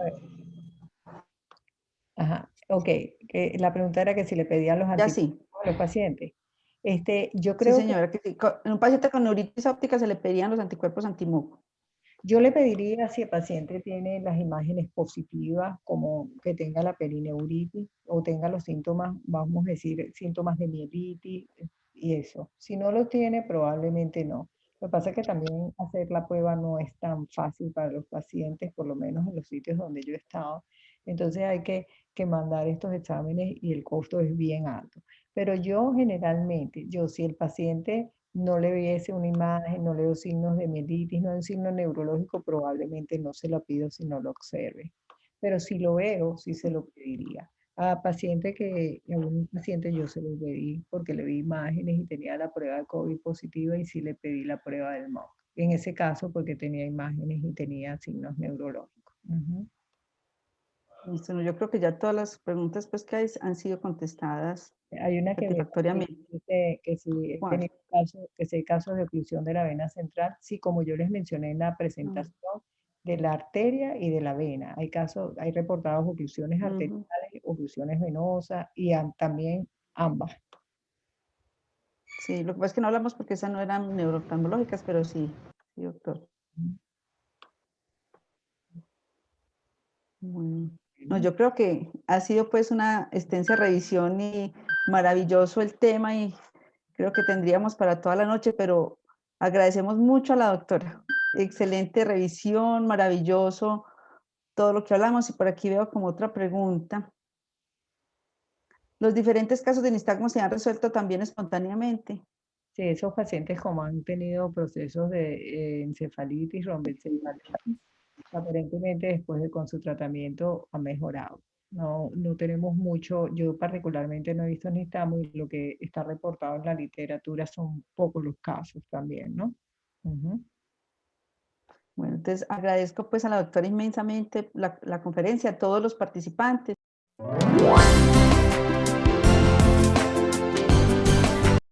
a ver, ajá, ok, que la pregunta era que si le pedían los Ya anticuerpos sí, a los pacientes. Yo sí creo que señora, que sí. En un paciente con neuritis óptica se le pedirían los anticuerpos antimoco. yo le pediría si el paciente tiene las imágenes positivas, como que tenga la perineuritis o tenga los síntomas, vamos a decir, síntomas de mielitis y eso. Si no lo tiene, probablemente no. Lo que pasa es que también hacer la prueba no es tan fácil para los pacientes, por lo menos en los sitios donde yo he estado. Entonces hay que mandar estos exámenes y el costo es bien alto. Pero yo generalmente, si el paciente no le viese una imagen, no le veo signos de mielitis, no hay un signo neurológico, probablemente no se lo pido si no lo observe. Pero si lo veo, sí se lo pediría. A un paciente yo se lo pedí porque le vi imágenes y tenía la prueba de COVID positiva y sí le pedí la prueba del MOC. En ese caso porque tenía imágenes y tenía signos neurológicos. Ujú. Listo, no, yo creo que ya todas las preguntas pues, que han sido contestadas Hay una que viene aquí, satisfactoriamente. dice que si he ¿Cuál? tenido casos, que si hay casos de oclusión de la vena central, sí, como yo les mencioné en la presentación, de la arteria y de la vena. Hay casos, hay reportados oclusiones arteriales, oclusiones venosas y también ambas. Sí, lo que pasa es que no hablamos porque esas no eran neurooftalmológicas, pero sí, sí, doctor. Bueno. No, yo creo que ha sido pues una extensa revisión y maravilloso el tema y creo que tendríamos para toda la noche, pero agradecemos mucho a la doctora. Excelente revisión, maravilloso todo lo que hablamos y por aquí veo como otra pregunta. Los diferentes casos de nistagmo se han resuelto también espontáneamente. Sí, esos pacientes como han tenido procesos de encefalitis, romboencefalitis, aparentemente después con su tratamiento ha mejorado. No tenemos mucho, yo particularmente no he visto ni estamos, y lo que está reportado en la literatura son pocos los casos también, ¿no? Ujú. Bueno, entonces agradezco pues a la doctora inmensamente la conferencia, a todos los participantes.